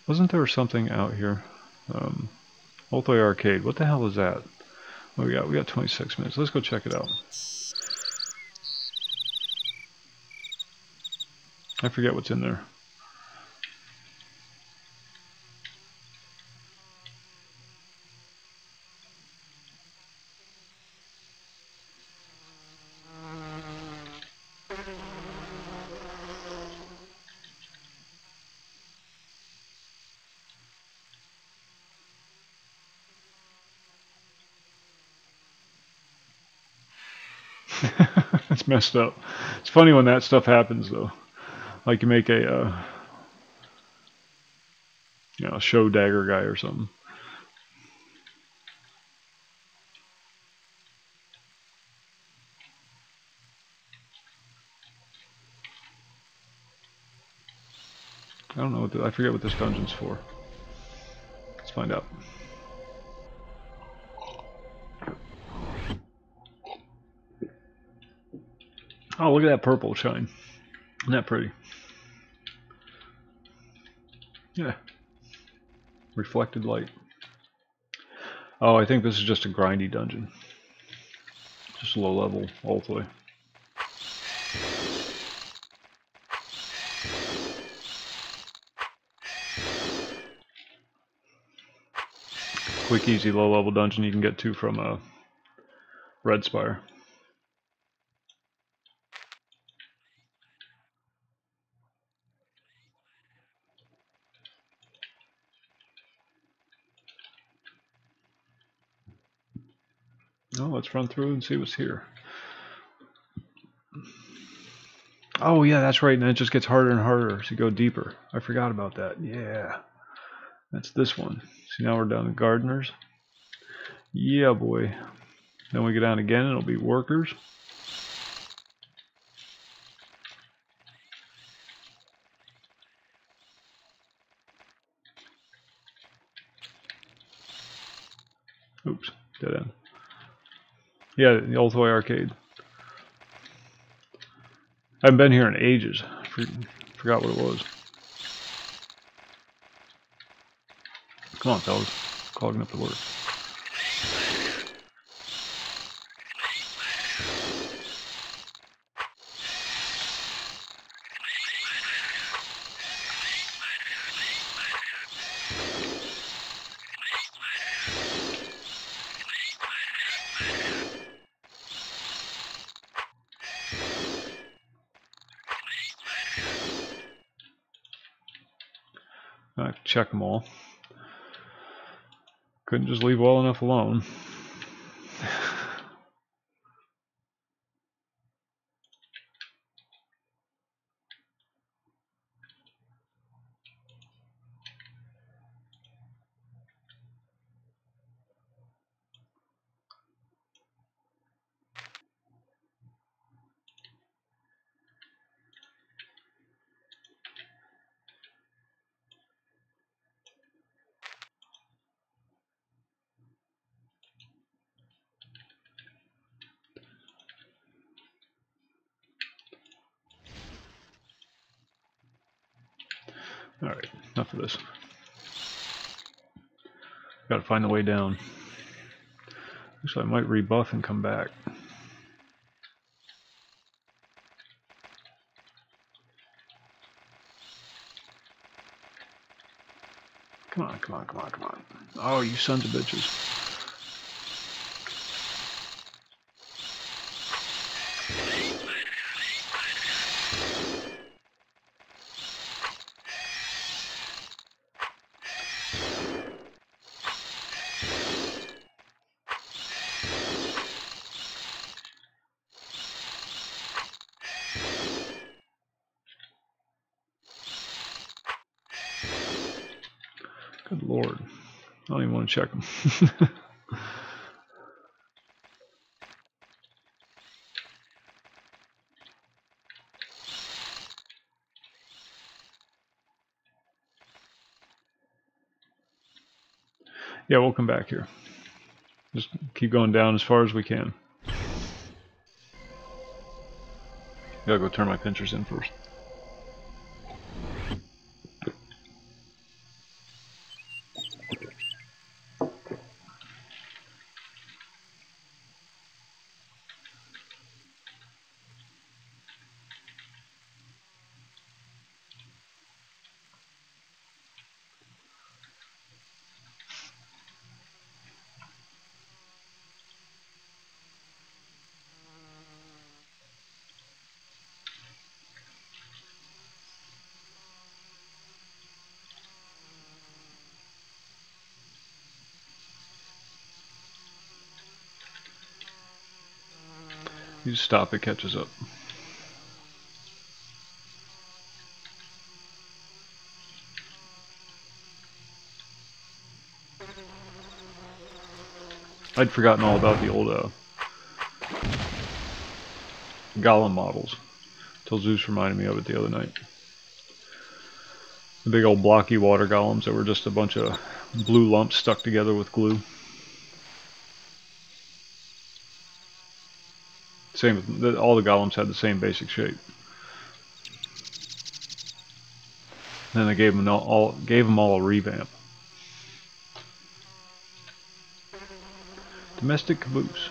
Wasn't there something out here? Ulthoy Arcade. What the hell is that? What we got? We got 26 minutes. Let's go check it out. I forget what's in there. It's messed up. It's funny when that stuff happens, though. Like you make a, you know, show dagger guy or something. I don't know what I forget what this dungeon's for. Let's find out. Oh, look at that purple shine. Isn't that pretty? Yeah. Reflected light. Oh, I think this is just a grindy dungeon. Just low level, ultimately. Quick, easy, low level dungeon you can get to from Red Spire. Oh, let's run through and see what's here. Oh yeah, that's right, and it just gets harder and harder as you go deeper. I forgot about that. Yeah. That's this one. See, now we're down to gardeners. Yeah, boy. Then we go down again, and it'll be workers. Oops, dead end. Yeah, the Old Toy Arcade. I haven't been here in ages. Forgot what it was. Come on, fellas. Clogging up the works. I have to check them all. Couldn't just leave well enough alone. Alright, enough of this. Gotta find the way down. Actually, I might rebuff and come back. Come on, come on, come on, come on. Oh, you sons of bitches. Good lord. I don't even want to check them. Yeah, we'll come back here. Just keep going down as far as we can. Gotta go turn my pincers in first. You just stop, it catches up. I'd forgotten all about the old golem models till Zeus reminded me of it the other night. The big old blocky water golems that were just a bunch of blue lumps stuck together with glue. Same, all the golems had the same basic shape. And then they gave them all a revamp. Domestic caboose.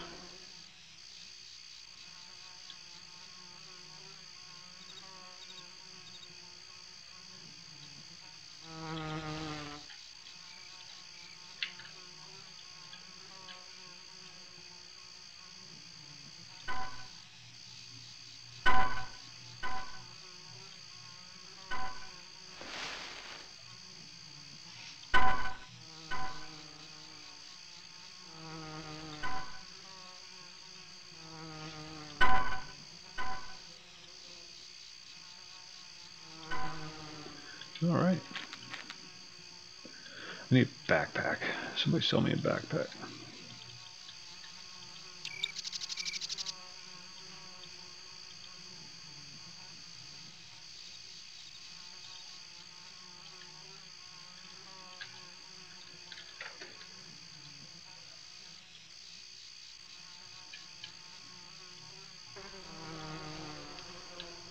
Alright. I need a backpack. Somebody sell me a backpack.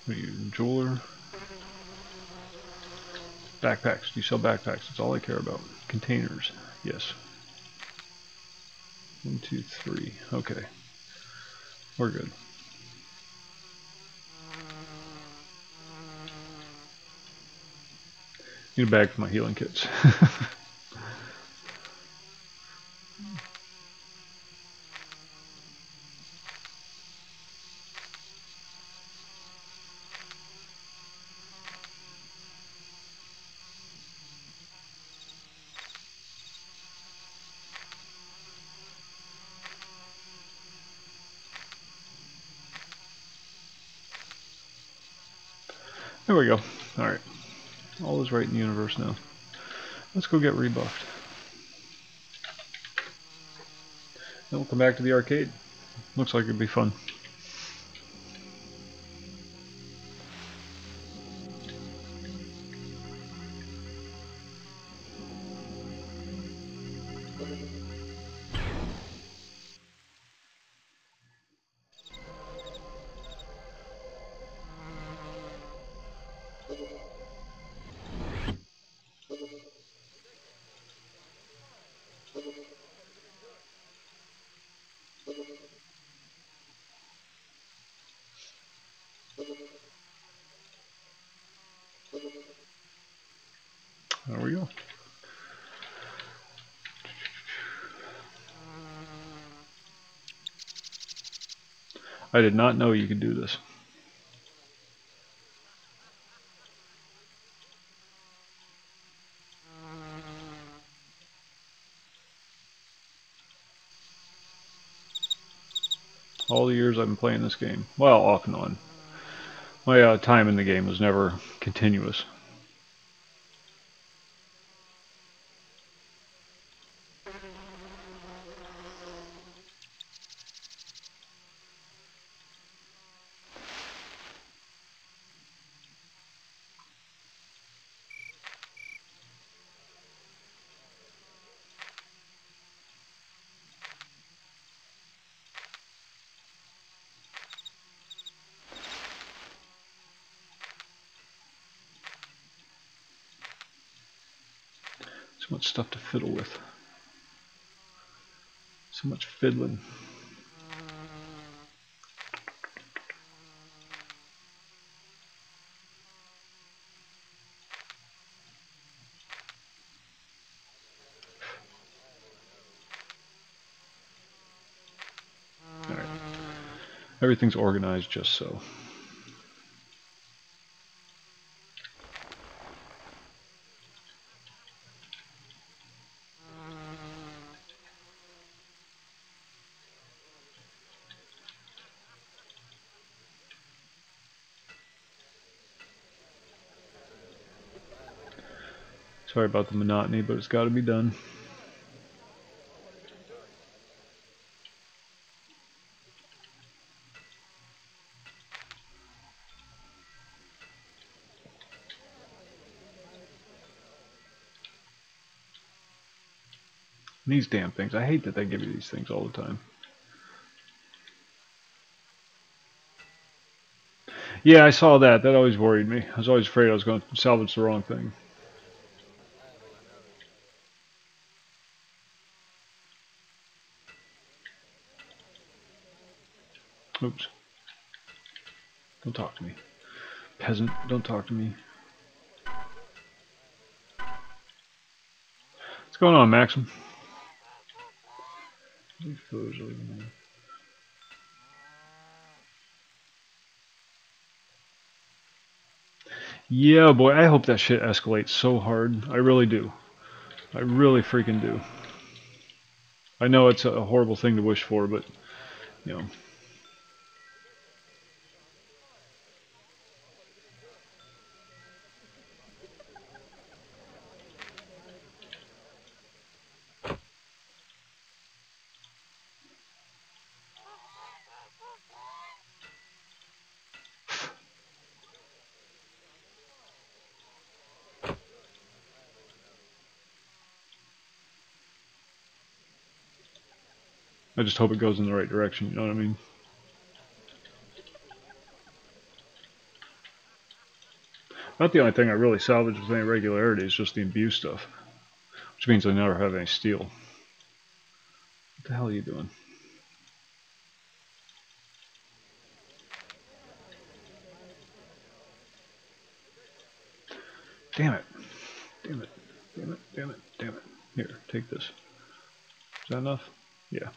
What are you, jeweler? Backpacks. Do you sell backpacks? That's all I care about. Containers. Yes. 1, 2, 3. Okay. We're good. Need a bag for my healing kits. There we go. Alright. All is right in the universe now. Let's go get rebuffed. Then we'll come back to the arcade. Looks like it'd be fun. There we go. I did not know you could do this. All the years I've been playing this game. Well, off and on. My time in the game was never continuous. So much stuff to fiddle with. So much fiddling. Alright. Everything's organized just so. Sorry about the monotony, but it's got to be done. These damn things. I hate that they give you these things all the time. Yeah, I saw that. That always worried me. I was always afraid I was going to salvage the wrong thing. Oops. Don't talk to me. Peasant, don't talk to me. What's going on, Maxim? Yeah, boy, I hope that shit escalates so hard. I really do. I really freaking do. I know it's a horrible thing to wish for, but, you know. I just hope it goes in the right direction, you know what I mean? About the only thing I really salvage with any regularity is just the imbue stuff. Which means I never have any steel. What the hell are you doing? Damn it. Damn it. Damn it. Damn it. Damn it. Here, take this. Is that enough? Yeah.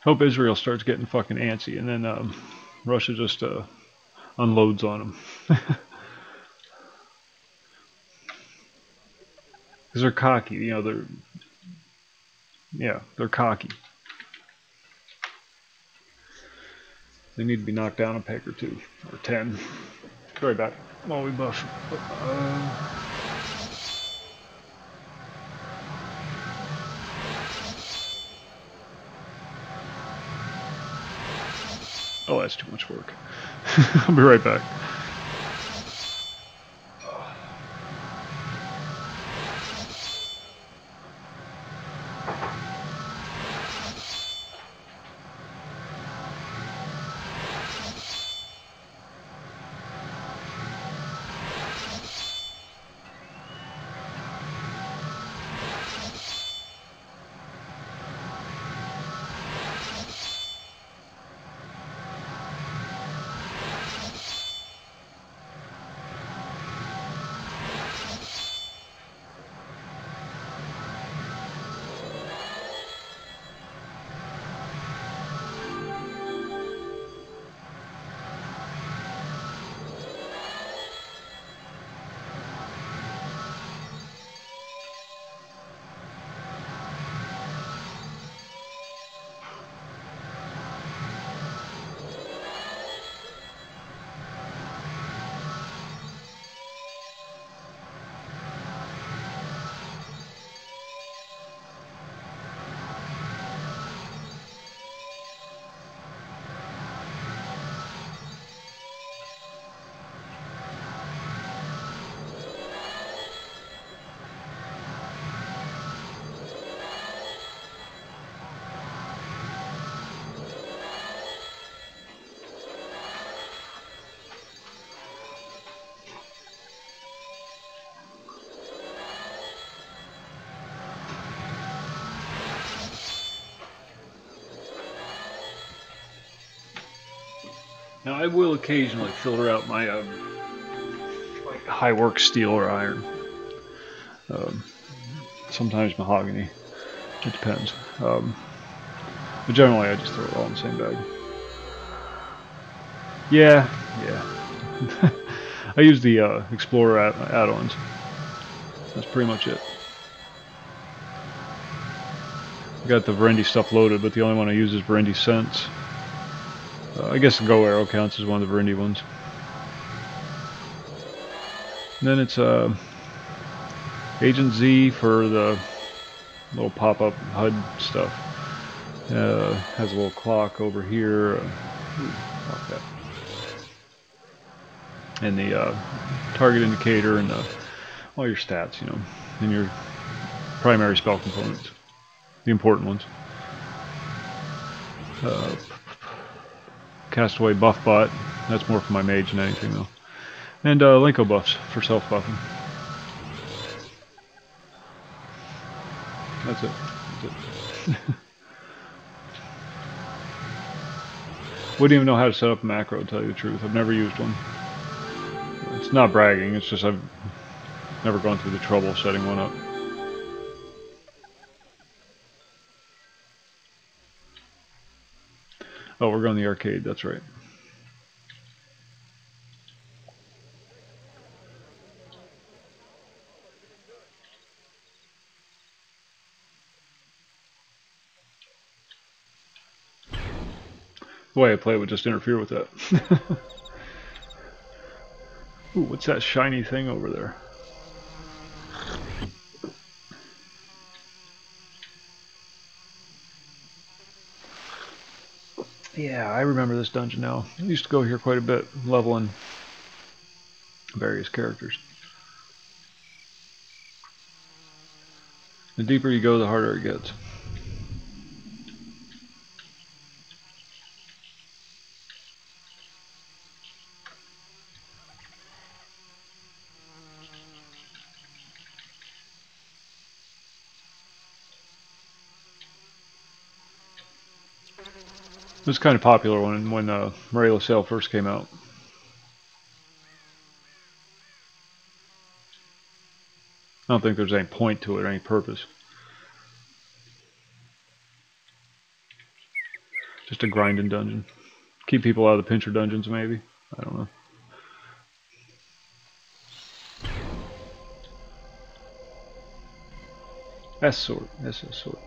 Hope Israel starts getting fucking antsy, and then Russia just unloads on them. Because they're cocky, you know, they're cocky. They need to be knocked down a peg or two, or 10. Sorry about it. While we buff. Oh, that's too much work. I'll be right back. Now I will occasionally filter out my like high work steel or iron. Sometimes mahogany. It depends. But generally I just throw it all in the same bag. Yeah. I use the Explorer add-ons. That's pretty much it. I got the Verendi stuff loaded, but the only one I use is Verendi Sense. I guess the Go Arrow counts as one of the Verendi ones. And then it's Agent Z for the little pop-up HUD stuff. Has a little clock over here. Like that. And the target indicator and all your stats, you know, and your primary spell components, the important ones. Castaway buff bot, that's more for my mage than anything though. And Linko buffs for self-buffing. That's it. Wouldn't even know how to set up a macro, to tell you the truth. I've never used one. It's not bragging, it's just I've never gone through the trouble of setting one up. Oh, we're going to the arcade, that's right. The way I play would just interfere with that. Ooh, what's that shiny thing over there? Yeah, I remember this dungeon now. I used to go here quite a bit, leveling various characters. The deeper you go, the harder it gets. It was kind of popular when Murray LaSalle first came out. I don't think there's any point to it or any purpose. Just a grinding dungeon. Keep people out of the Pincer dungeons, maybe. I don't know. S sword. SS sword.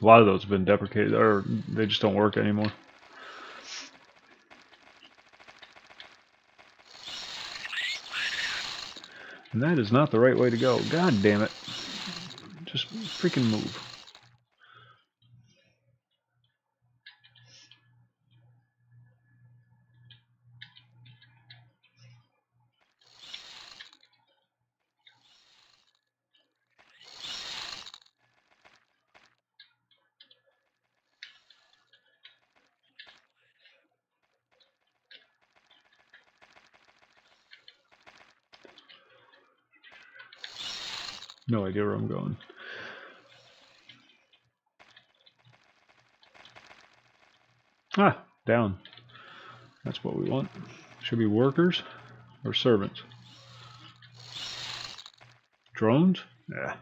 A lot of those have been deprecated, or they just don't work anymore. And that is not the right way to go. God damn it. Just freaking move. No idea where I'm going. Ah, down. That's what we want. Should be workers or servants. Drones? Yeah.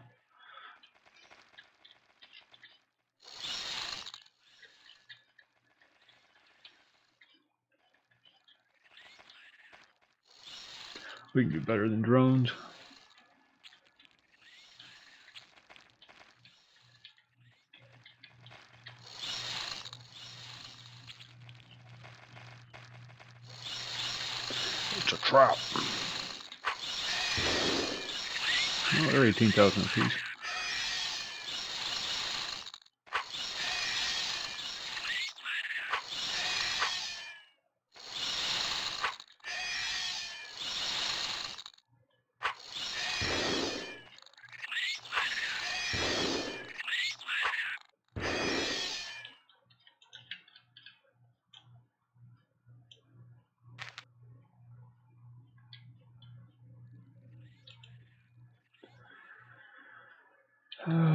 We can do better than drones. It's a trap. Oh, they're 18,000 apiece.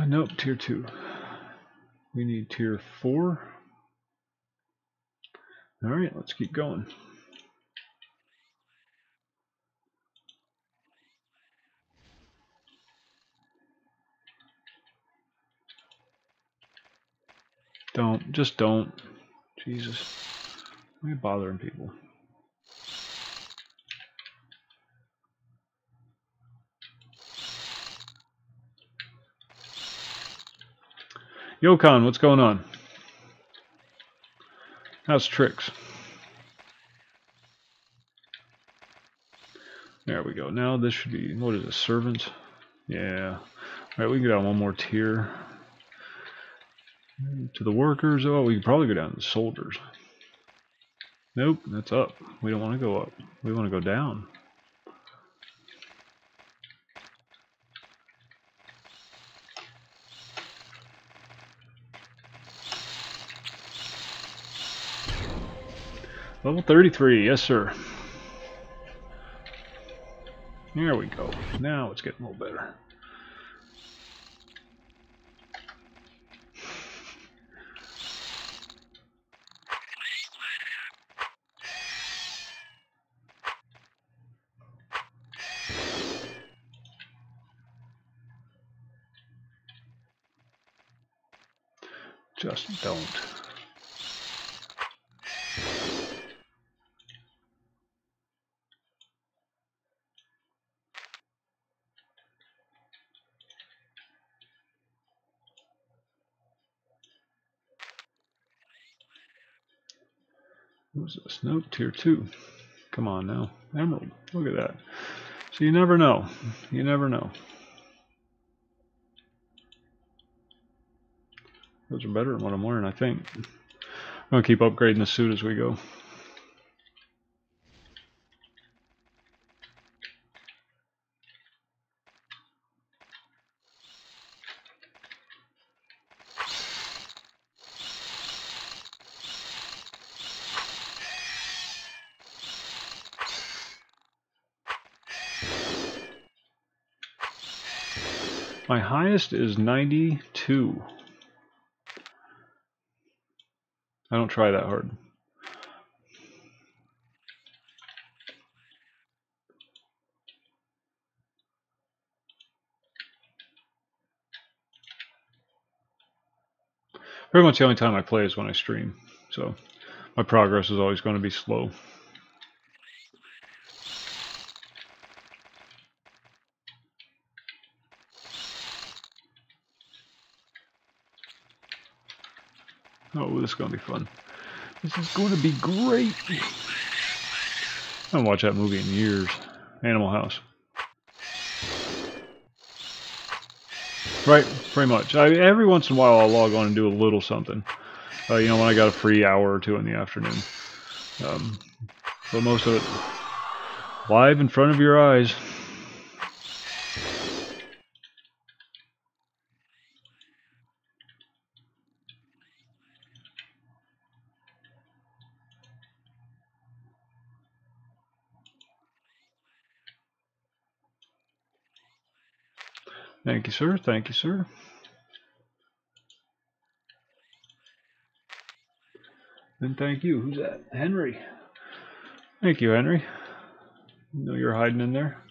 Nope, tier 2. We need tier 4. Alright, let's keep going. Just don't. Jesus. Why are you bothering people? Yokon, what's going on? How's tricks? There we go. Now this should be, what is it, servants? Yeah. Alright, we can go down one more tier. To the workers. Oh, we can probably go down to the soldiers. Nope, that's up. We don't want to go up. We want to go down. Level 33, yes sir. There we go. Now it's getting a little better. Just don't. What was this? Nope, tier 2. Come on now. Emerald. Look at that. So you never know. You never know. Those are better than what I'm wearing, I think. I'm going to keep upgrading the suit as we go. My highest is 92. I don't try that hard. Pretty much the only time I play is when I stream, so my progress is always going to be slow. Oh, this is going to be fun. This is going to be great. I haven't watched that movie in years. Animal House. Right, pretty much. Every once in a while I'll log on and do a little something. You know, when I got a free hour or two in the afternoon. But most of it live in front of your eyes. Thank you, sir. Thank you, sir. And thank you. Who's that? Henry. Thank you, Henry. I know you're hiding in there.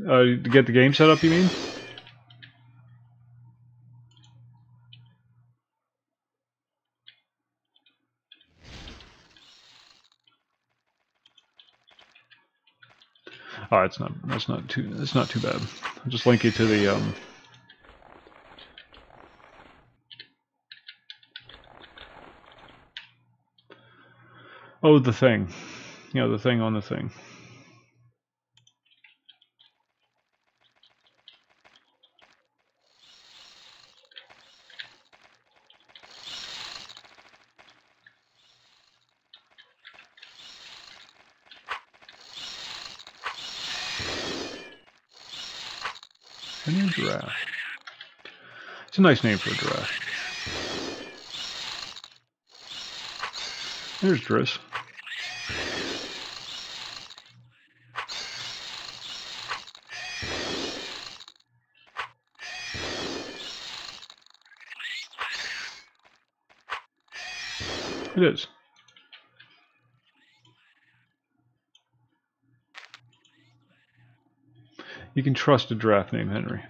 To get the game set up, you mean? Oh, that's not too bad. I'll just link you to the oh, the thing. You know, the thing on the thing. Henry Giraffe. It's a nice name for a giraffe. There's Driss. It is. You can trust a giraffe named Henry.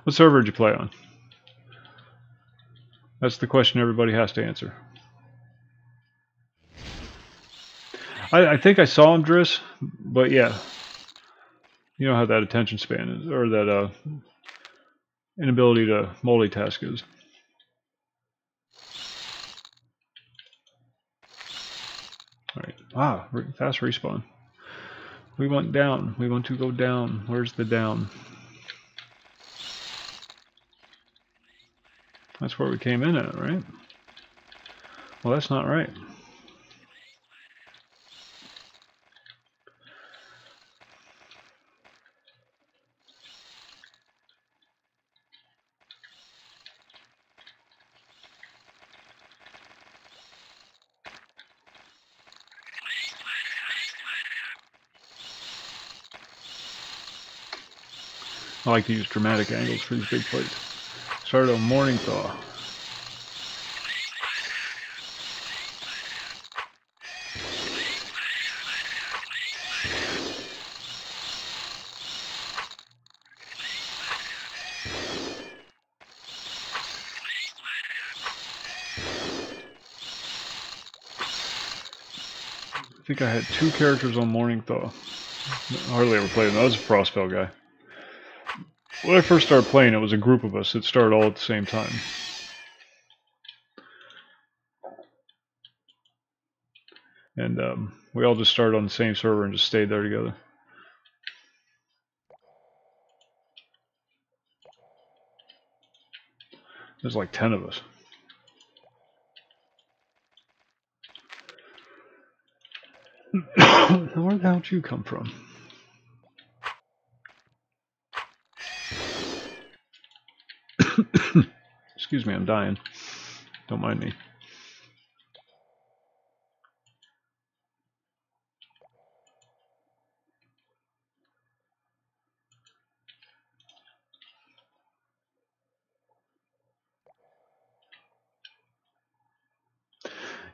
What server did you play on? That's the question everybody has to answer. I think I saw him, Driss, but yeah. You know how that attention span is, or that inability to multitask is. Alright. Wow, fast respawn. We went down. We want to go down. Where's the down? That's where we came in at, right? Well, that's not right. I like to use dramatic angles for these big plates. Started on morning thaw. think I had 2 characters on Morning Thaw. Hardly ever played them. I was a Frostspell guy. When I first started playing, it was a group of us that started all at the same time. And we all just started on the same server and just stayed there together. There's like 10 of us. Where the hell did you come from? Excuse me, I'm dying. Don't mind me.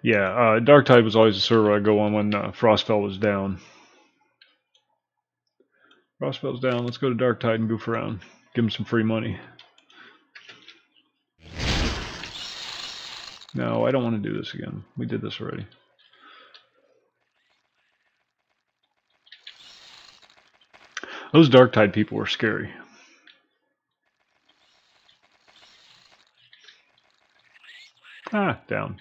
Yeah, Darktide was always the server I go on when Frostspell was down. Frostspell's down, let's go to Darktide and goof around. Give him some free money. No, I don't want to do this again. We did this already. Those Darktide people were scary. Ah, down.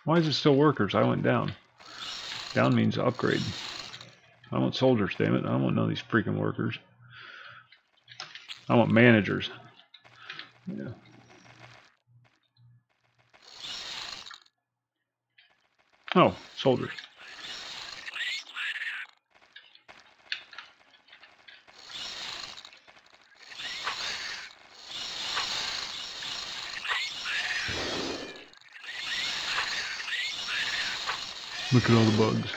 Why is it still workers? I went down. Down means upgrade. I want soldiers, damn it. I don't want none of these freaking workers. I want managers. Yeah. Oh, soldiers. Look at all the bugs.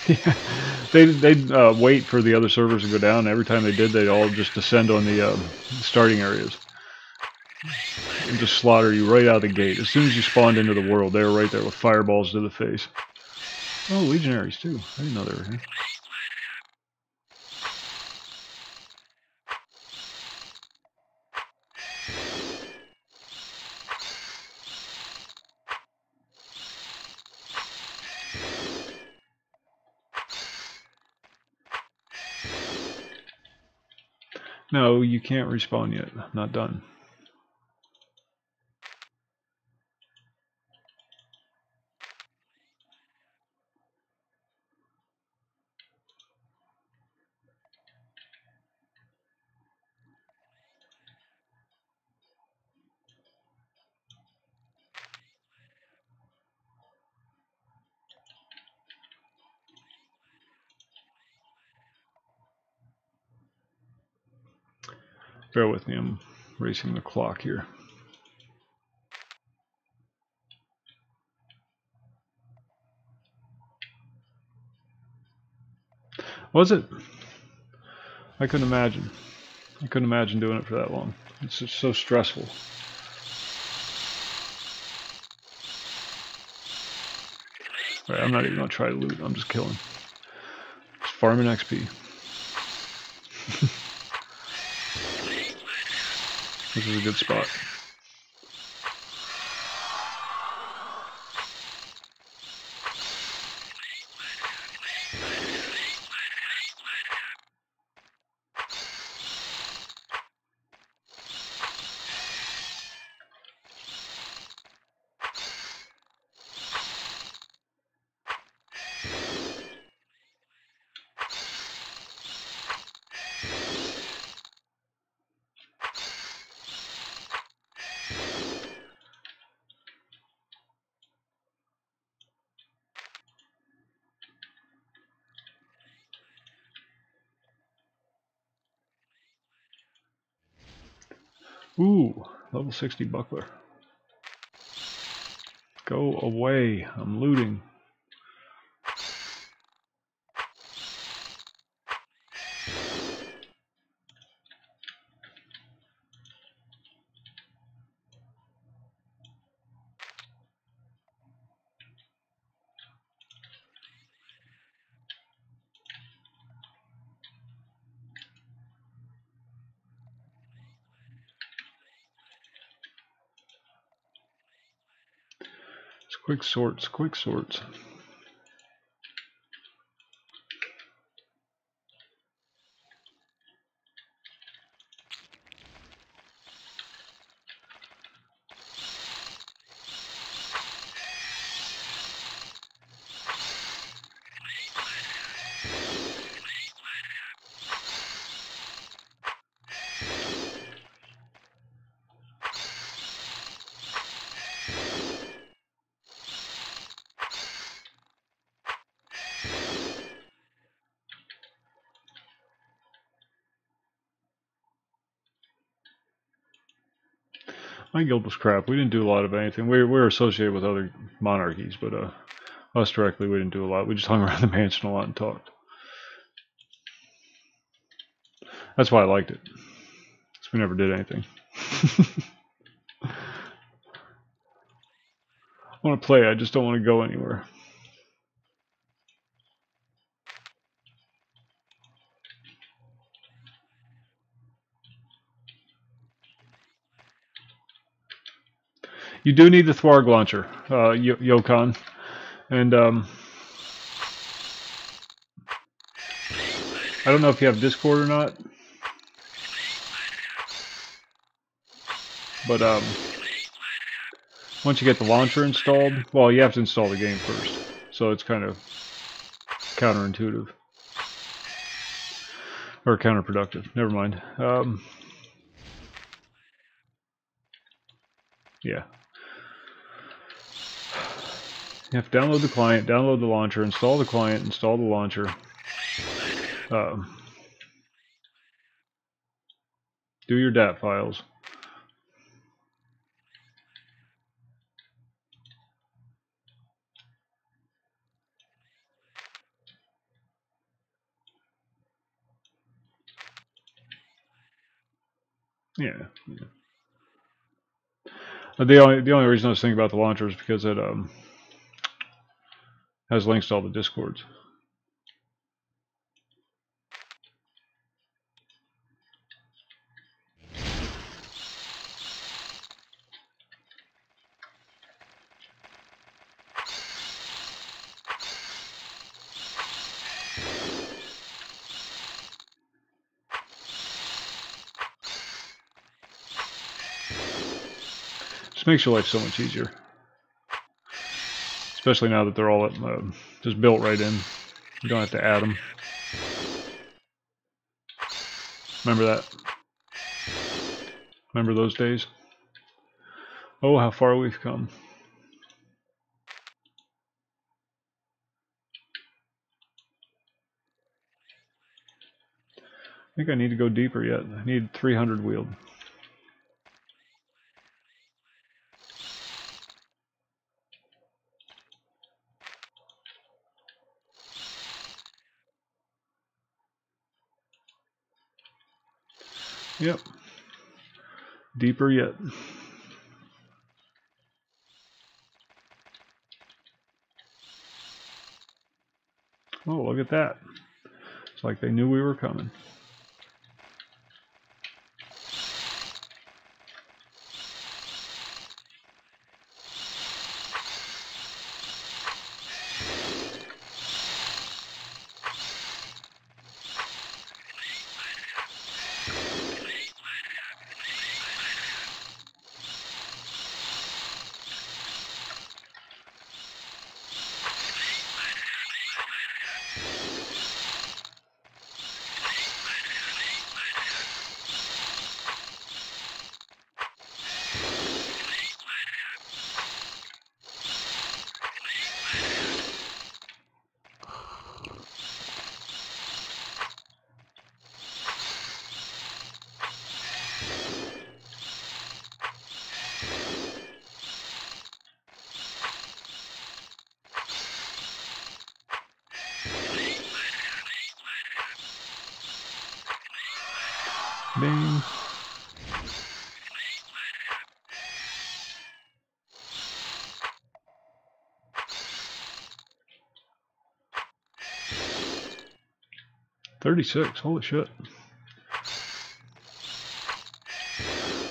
Yeah, they'd wait for the other servers to go down. Every time they did, they'd all just descend on the starting areas and just slaughter you right out of the gate. As soon as you spawned into the world, they were right there with fireballs to the face. Oh, legionaries too. I didn't know they were here. No, you can't respawn yet. I'm not done. Bear with me, I'm racing the clock here. Was it? I couldn't imagine. I couldn't imagine doing it for that long. It's just so stressful. Alright, I'm not even going to try to loot. I'm just killing. Just farming XP. This is a good spot. Ooh, level 60 buckler. Go away, I'm looting. Quick sorts, quick sorts. My guild was crap. We didn't do a lot of anything. We were associated with other monarchies, but us directly, we didn't do a lot. We just hung around the mansion a lot and talked. That's why I liked it. Because we never did anything. I want to play, I just don't want to go anywhere. You do need the Thwarg launcher, Yokon. And I don't know if you have Discord or not. But once you get the launcher installed, well, you have to install the game first. So it's kind of counterintuitive. Or counterproductive. Never mind. Yeah. You have to download the client, download the launcher, install the client, install the launcher. Do your DAT files. Yeah. The only reason I was thinking about the launcher is because it has links to all the Discords. Just makes your life so much easier. Especially now that they're all just built right in. You don't have to add them. Remember that? Remember those days? Oh, how far we've come. I think I need to go deeper yet. I need 300 wield. Yep. Deeper yet. Oh, look at that. It's like they knew we were coming. Bing. $36. Holy shit.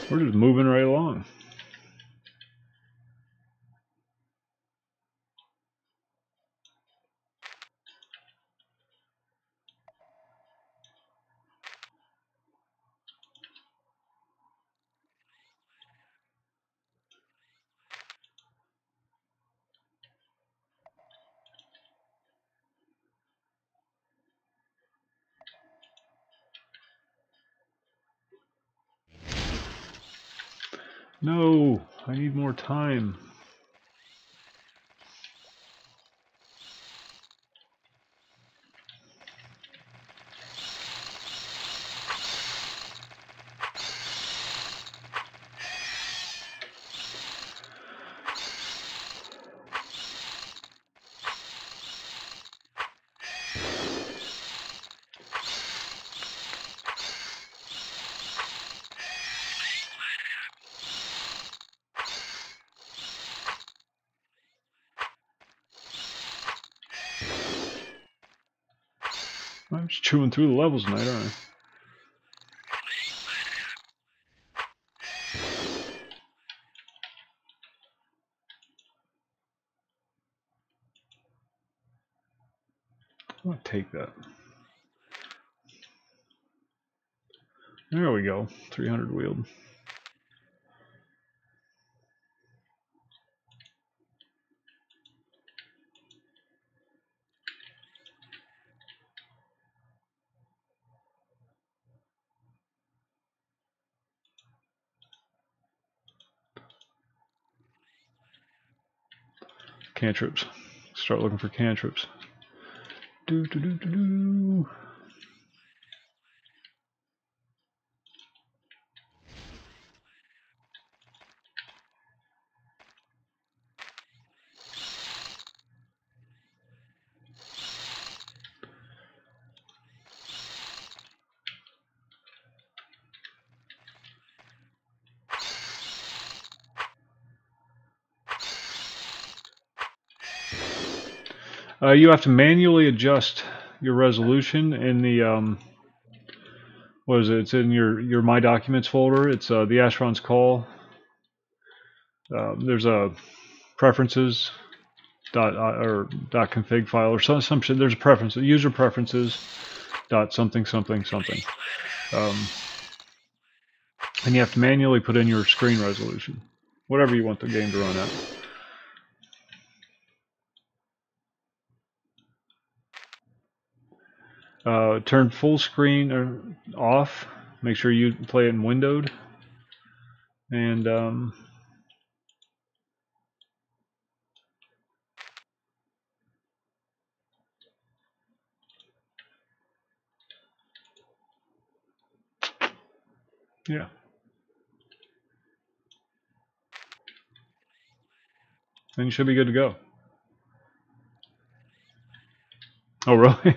We're just moving right along. No, I need more time. I'm just chewing through the levels tonight, aren't I? I'm gonna take that. There we go. 300 wheeled. Cantrips. Start looking for cantrips. Do do do do do. You have to manually adjust your resolution in the what is it? It's in your My Documents folder. It's the Asheron's Call. There's a preferences dot config file or some shit. There's a preference, user preferences dot something something something, and you have to manually put in your screen resolution, whatever you want the game to run at. Turn full screen off. Make sure you play it in windowed, and yeah. Then you should be good to go. Oh, really?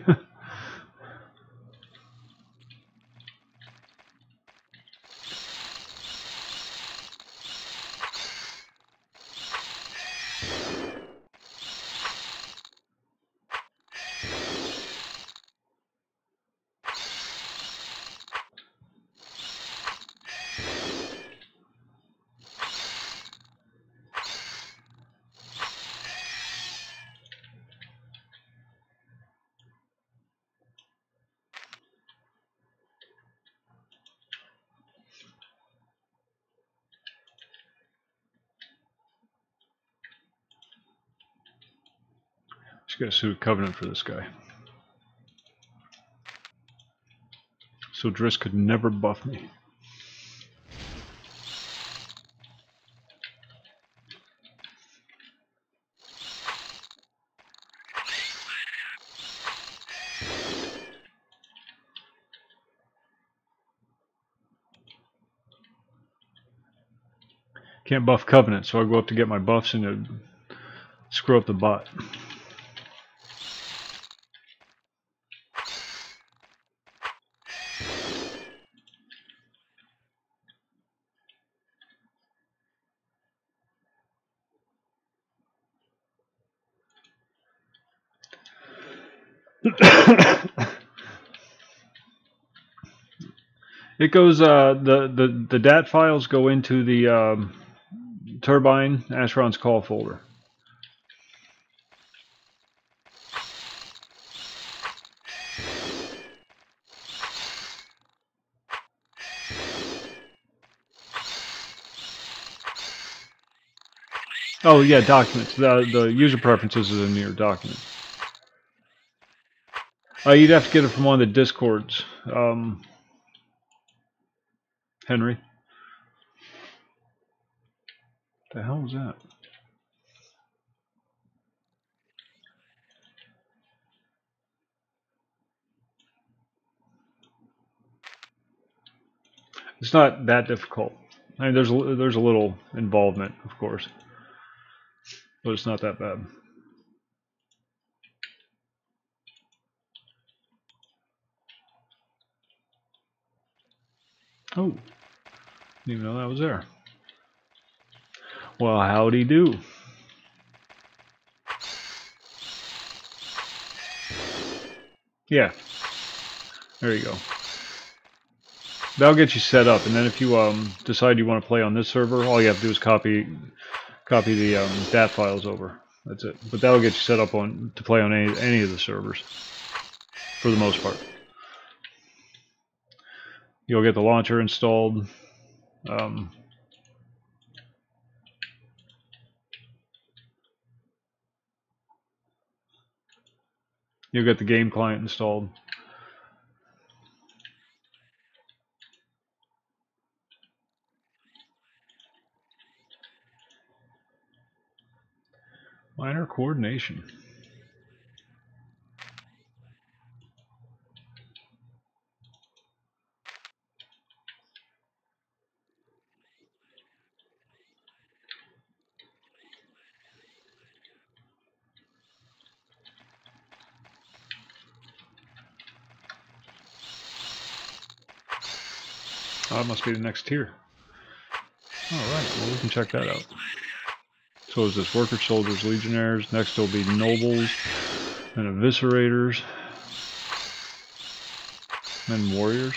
Just gotta suit a covenant for this guy. So Driss could never buff me. Can't buff Covenant, so I go up to get my buffs and it screw up the bot. It goes. The DAT files go into the Turbine Asheron's Call folder. Oh yeah, documents. The user preferences is in your documents. You'd have to get it from one of the discords, Henry. The hell was that? It's not that difficult. I mean, there's a little involvement, of course, but it's not that bad. Oh, didn't even know that was there. Well, howdy do. Yeah, there you go. That'll get you set up, and then if you decide you want to play on this server, all you have to do is copy the DAT files over. That's it. But that'll get you set up to play on any of the servers, for the most part. You'll get the launcher installed. You'll get the game client installed. Minor coordination. Oh, it must be the next tier. Alright, well we can check that out. So is this worker, soldiers, legionnaires. Next will be nobles, and eviscerators, and warriors.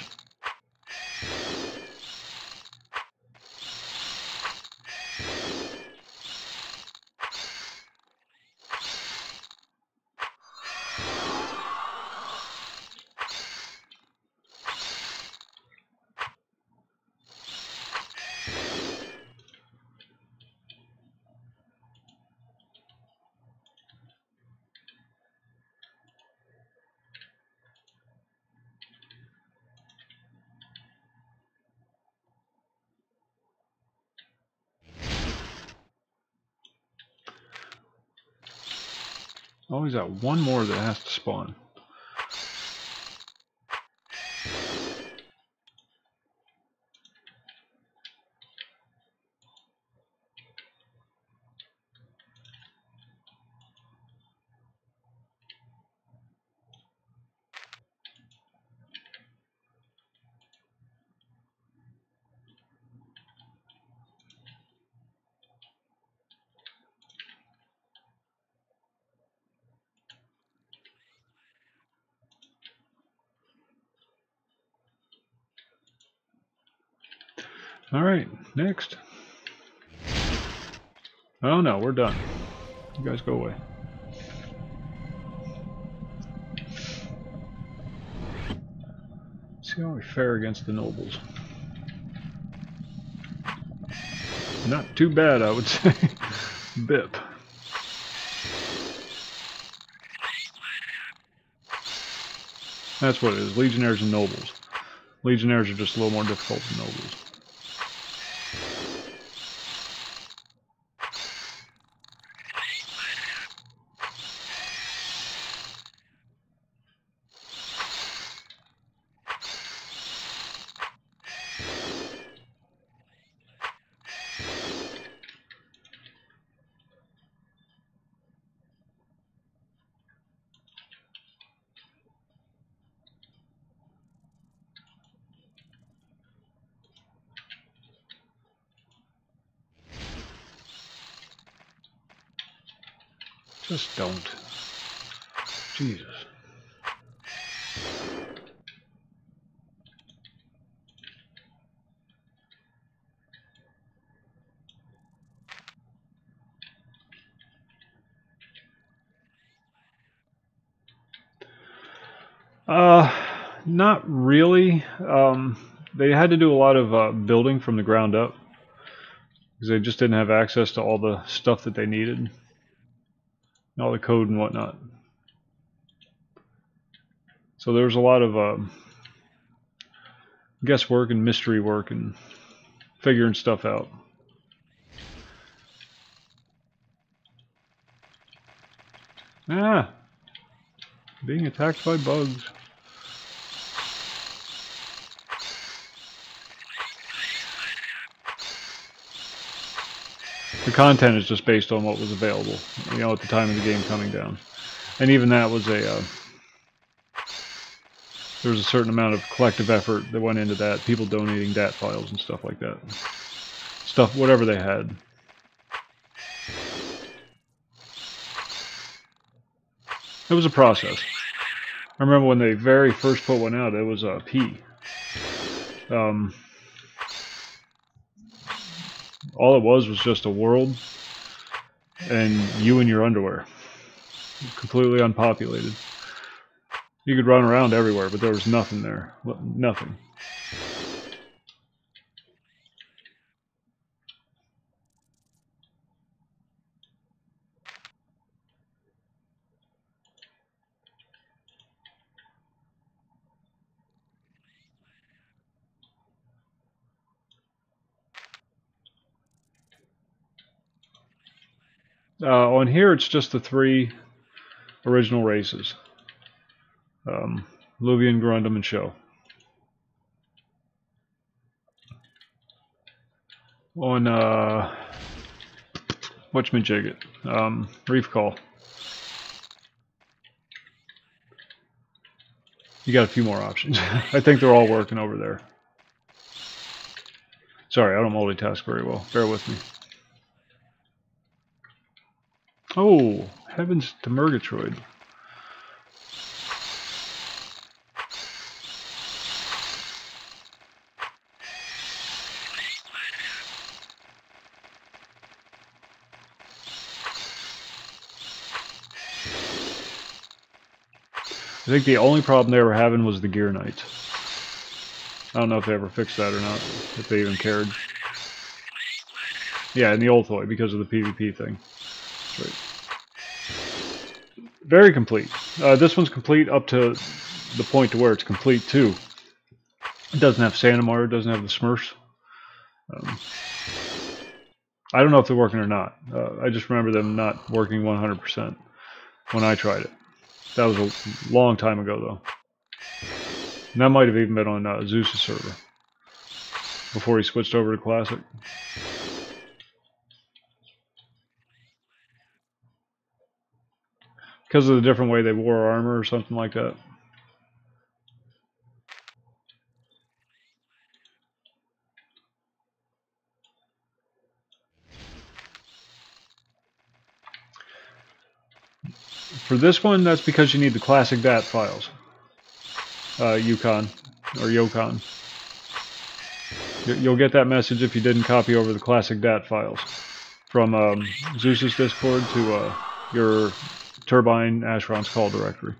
Always got one more that has to spawn. Alright, next. Oh no, we're done. You guys go away. See how we fare against the nobles. Not too bad, I would say. Bip. That's what it is, legionnaires and nobles. Legionnaires are just a little more difficult than nobles. Just don't. Jesus. Not really. They had to do a lot of building from the ground up because they just didn't have access to all the stuff that they needed, all the code and whatnot. So there was a lot of guesswork and mystery work and figuring stuff out. Ah! Being attacked by bugs. The content is just based on what was available, you know, at the time of the game coming down. And even that was a, there was a certain amount of collective effort that went into that, people donating DAT files and stuff like that. Stuff, whatever they had. It was a process. I remember when they very first put one out, it was a P. All it was just a world and you in your underwear. Completely unpopulated. You could run around everywhere, but there was nothing there. Nothing. On here, it's just the 3 original races. Luvian, Grundum, and Show. On, whatchamajigget, Reef Call. You got a few more options. I think they're all working over there. Sorry, I don't multitask very well. Bear with me. Oh, heavens to Murgatroyd. I think the only problem they were having was the Gear Knights. I don't know if they ever fixed that or not, if they even cared. Yeah, in the old toy, because of the PvP thing. Right. Very complete. This one's complete up to the point to where it's complete too. It doesn't have Sanamar, it doesn't have the Smurfs. I don't know if they're working or not. I just remember them not working 100% when I tried it. That was a long time ago though. And that might have even been on Zeus' server before he switched over to Classic. Because of the different way they wore armor or something like that. For this one, that's because you need the classic DAT files. Yukon, or Yokon. You'll get that message if you didn't copy over the classic DAT files. From Zeus's Discord to your Turbine Ashron's call directory.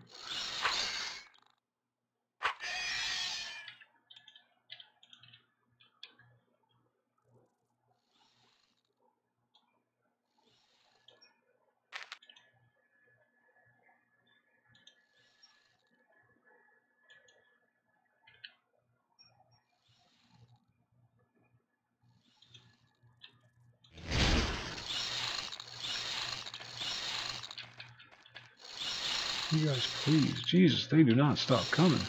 You guys, please. Jesus, they do not stop coming.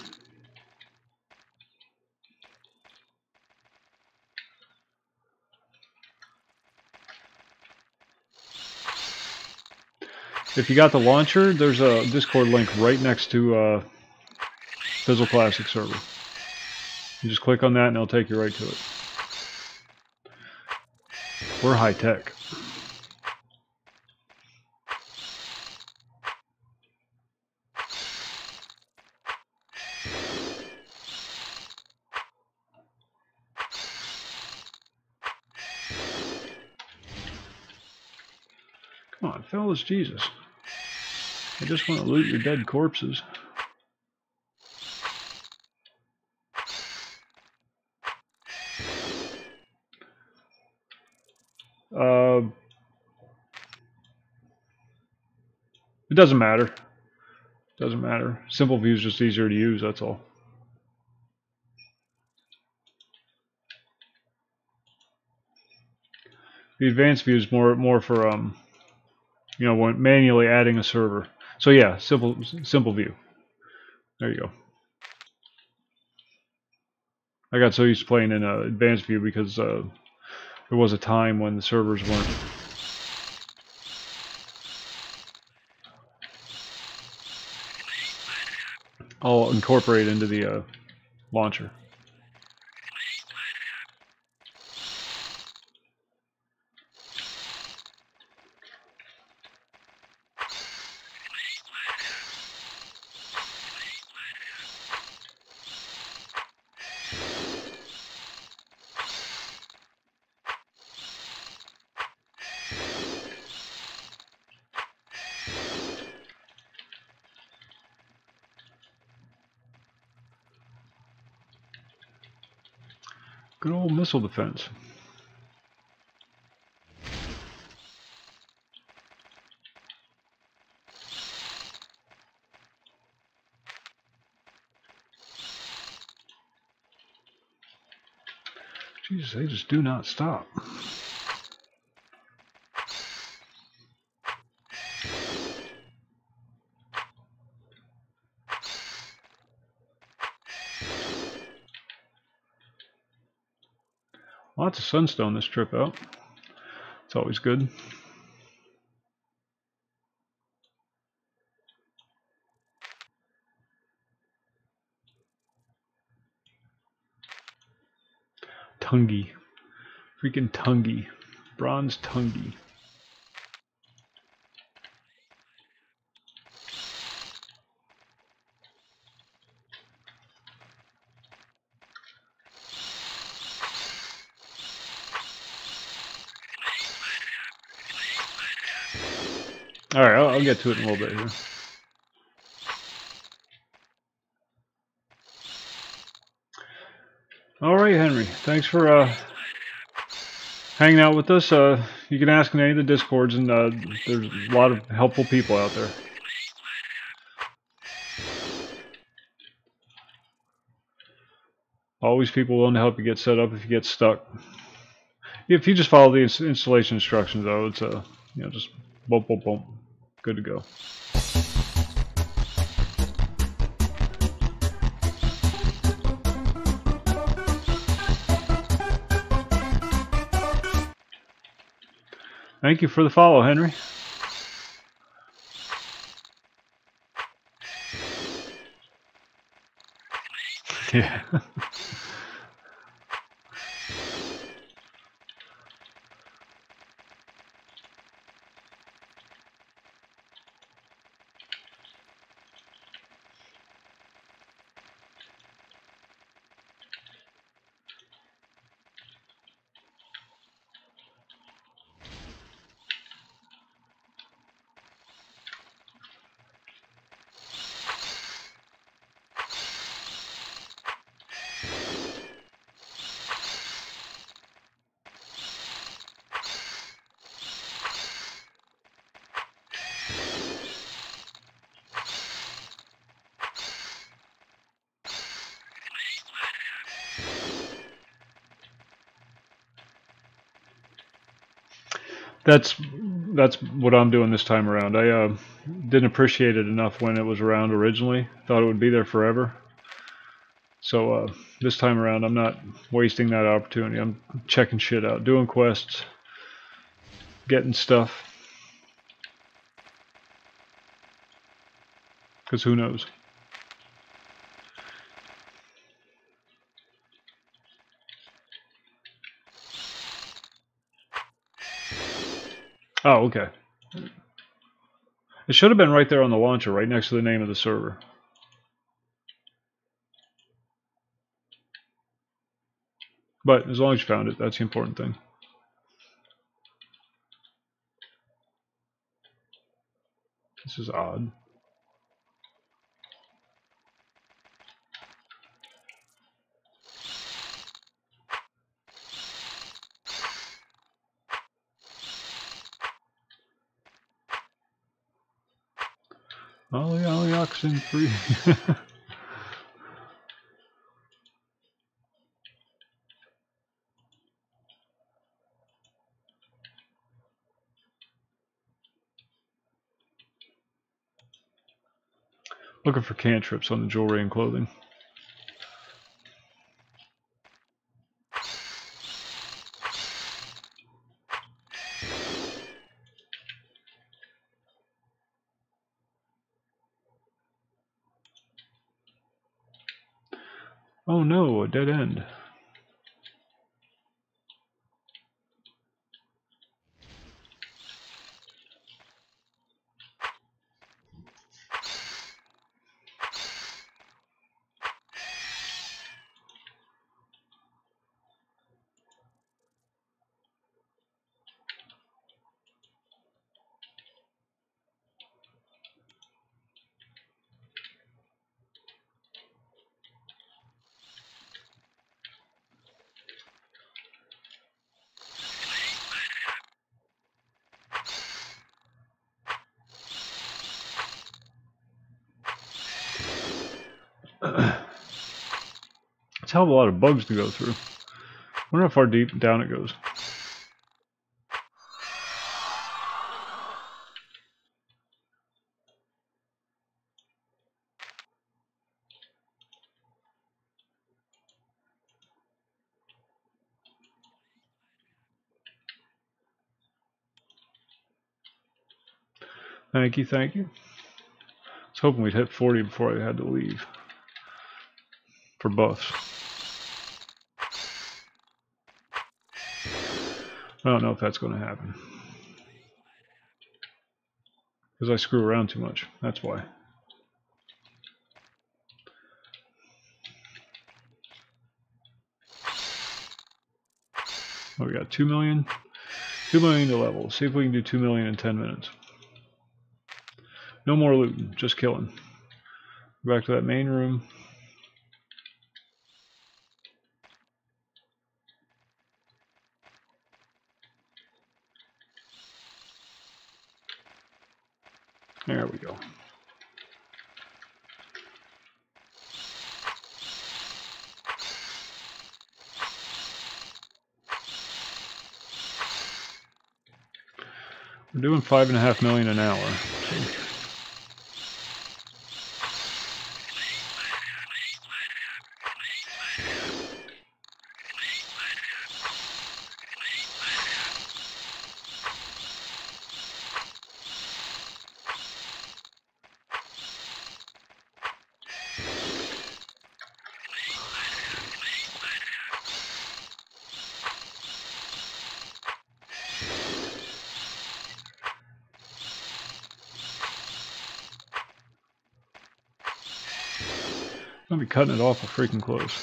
If you got the launcher, there's a Discord link right next to FizzleClassic server. You just click on that and it'll take you right to it. We're high tech. Come on, fellas, Jesus. I just want to loot your dead corpses. It doesn't matter. Doesn't matter. Simple view is just easier to use, that's all. The advanced view is more for you know, when manually adding a server. So yeah, simple view. There you go. I got so used to playing in advanced view because there was a time when the servers weren't all incorporated into the launcher. Good old missile defense. Jesus, they just do not stop. Lots of sunstone this trip out. It's always good. Tungi. Freaking Tungi. Bronze Tungi. Alright, I'll get to it in a little bit here. Alright, Henry. Thanks for hanging out with us. You can ask in any of the Discords, and there's a lot of helpful people out there. Always people willing to help you get set up if you get stuck. If you just follow the installation instructions, though, it's just boom, boom, boom, good to go. Thank you for the follow, Henry. Yeah. That's what I'm doing this time around. I didn't appreciate it enough when it was around originally. Thought it would be there forever. So this time around, I'm not wasting that opportunity. I'm checking shit out, doing quests, getting stuff. Because who knows? Oh, okay. It should have been right there on the launcher, right next to the name of the server. But as long as you found it, that's the important thing. This is odd. Ollie, ollie, oxen free. Looking for cantrips on the jewelry and clothing. Oh no, a dead end. It's a hell of a lot of bugs to go through. I wonder how far deep down it goes. Thank you, thank you. I was hoping we'd hit 40 before I had to leave. For buffs. I don't know if that's going to happen. Because I screw around too much. That's why. Oh, we got 2 million. 2 million to level. See if we can do 2 million in 10 minutes. No more looting, just killing. Back to that main room. There we go. We're doing 5.5 million an hour. So. I'm gonna be cutting it off freaking close.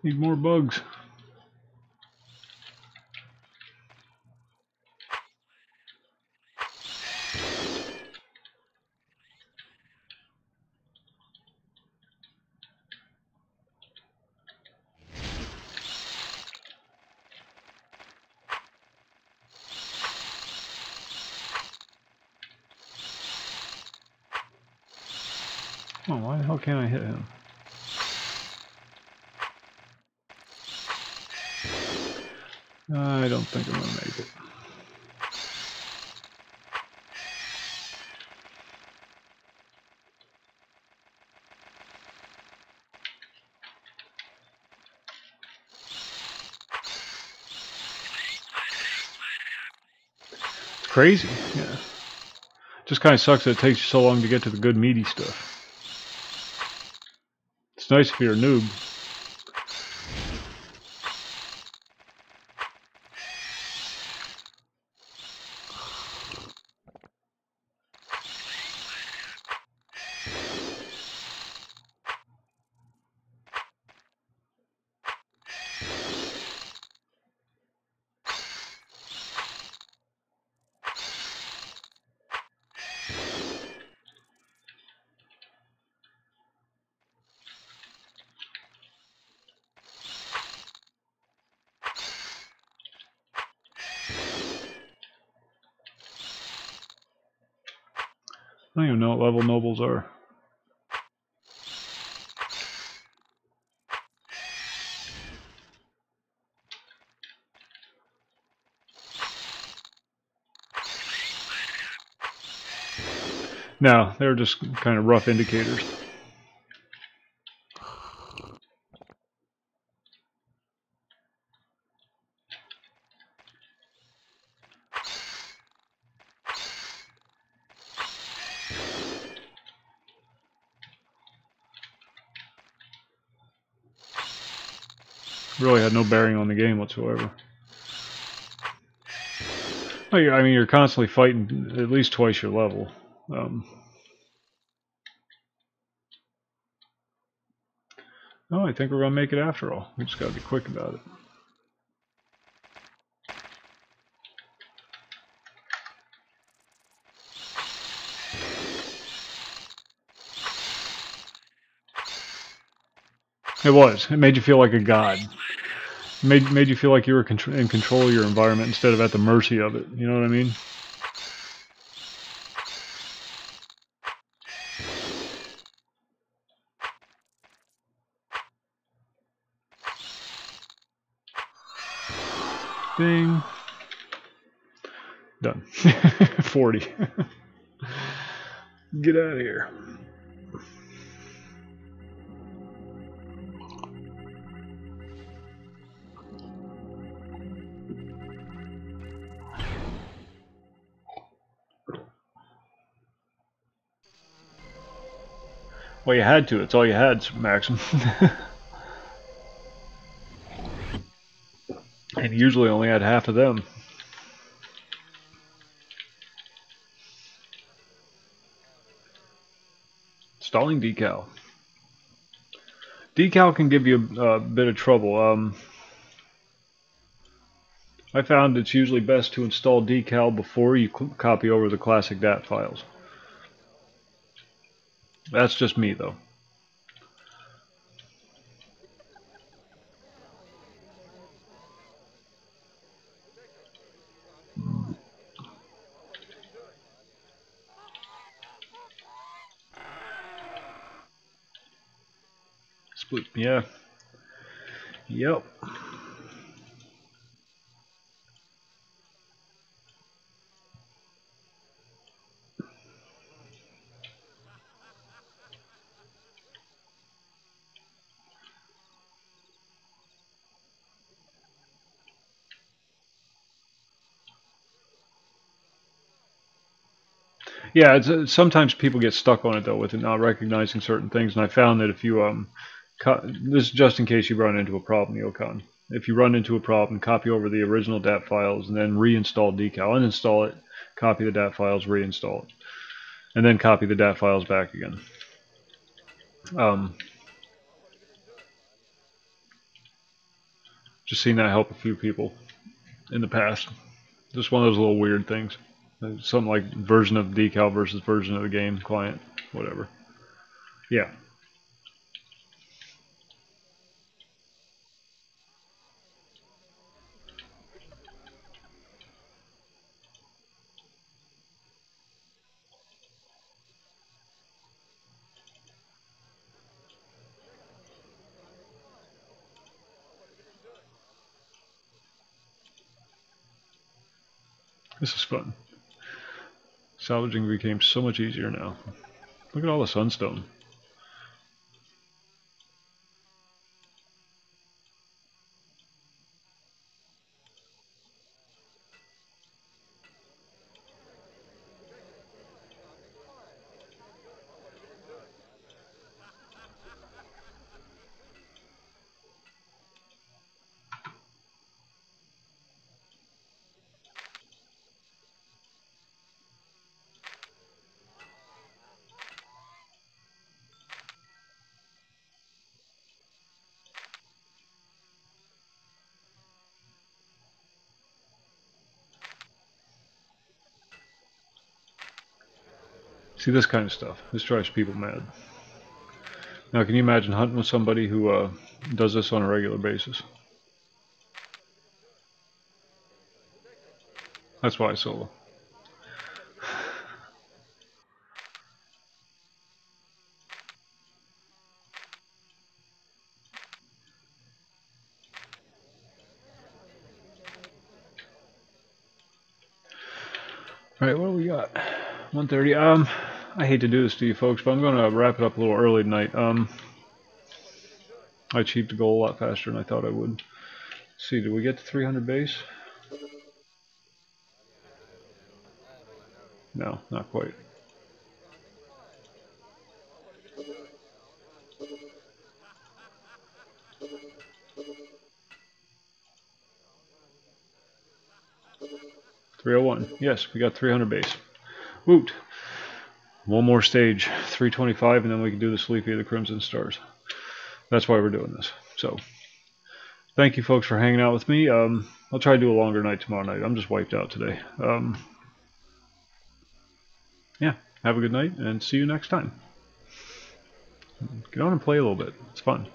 Need more bugs. Oh, why the hell can't I hit him? I don't think I'm gonna make it. It's crazy, yeah. Just kind of sucks that it takes you so long to get to the good meaty stuff. It's nice if you're a noob. I don't even know what level nobles are. No, they're just kind of rough indicators. Really had no bearing on the game whatsoever. I mean, you're constantly fighting at least twice your level. Oh, I think we're going to make it after all. We just got to be quick about it. It was. It made you feel like a god. It made you feel like you were in control of your environment instead of at the mercy of it. You know what I mean? Ding. Done. 40. Get out of here. Well, you had to. It's all you had, Maxim. And usually only had half of them. Stalling decal. Decal can give you a bit of trouble. I found it's usually best to install decal before you copy over the classic DAT files. That's just me, though. Split, yeah. Yep. Yeah, sometimes people get stuck on it though with it not recognizing certain things, and I found that if you this is just in case you run into a problem, Yokon. If you run into a problem, copy over the original DAT files and then reinstall decal, uninstall it, copy the DAT files, reinstall it, and then copy the DAT files back again. Just seen that help a few people in the past. Just one of those little weird things. Something like version of decal versus version of the game client, whatever. Yeah. This is fun. Salvaging became so much easier now. Look at all the sunstone. See this kind of stuff. This drives people mad. Now, can you imagine hunting with somebody who does this on a regular basis? That's why I solo. Alright, what do we got? 1:30. I hate to do this to you folks, but I'm going to wrap it up a little early tonight. I achieved the goal a lot faster than I thought I would. Let's see, did we get to 300 base? No, not quite. $301. Yes, we got 300 base. Woot! One more stage, 325, and then we can do the Sleepy of the Crimson Stars. That's why we're doing this. So, thank you folks for hanging out with me. I'll try to do a longer night tomorrow night. I'm just wiped out today. Yeah, have a good night, and see you next time. Get on and play a little bit. It's fun.